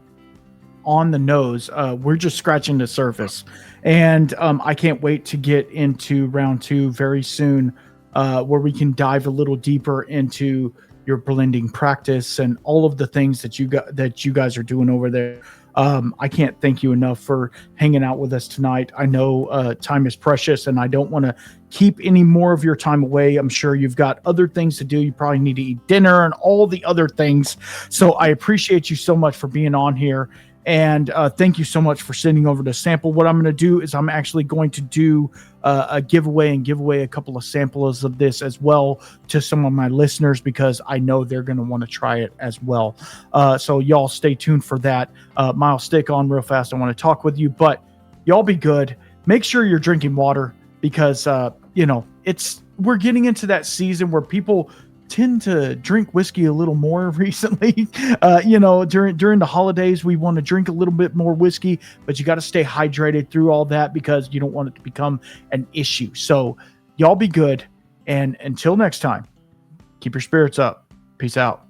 on the nose. We're just scratching the surface, and I can't wait to get into round 2 very soon, where we can dive a little deeper into your blending practice and all of the things that you guys are doing over there. I can't thank you enough for hanging out with us tonight. I know time is precious, and I don't want to keep any more of your time away. I'm sure you've got other things to do. You probably need to eat dinner and all the other things. So I appreciate you so much for being on here. And thank you so much for sending over the sample. What I'm going to do is I'm actually going to do a giveaway and give away a couple of samples of this as well to some of my listeners, because I know they're going to want to try it as well. So y'all stay tuned for that. Miles, stick on real fast. I want to talk with you, but y'all be good. Make sure you're drinking water, because we're getting into that season where people tend to drink whiskey a little more recently. During the holidays, we want to drink a little bit more whiskey, but you got to stay hydrated through all that, because you don't want it to become an issue. So y'all be good. And until next time, keep your spirits up. Peace out.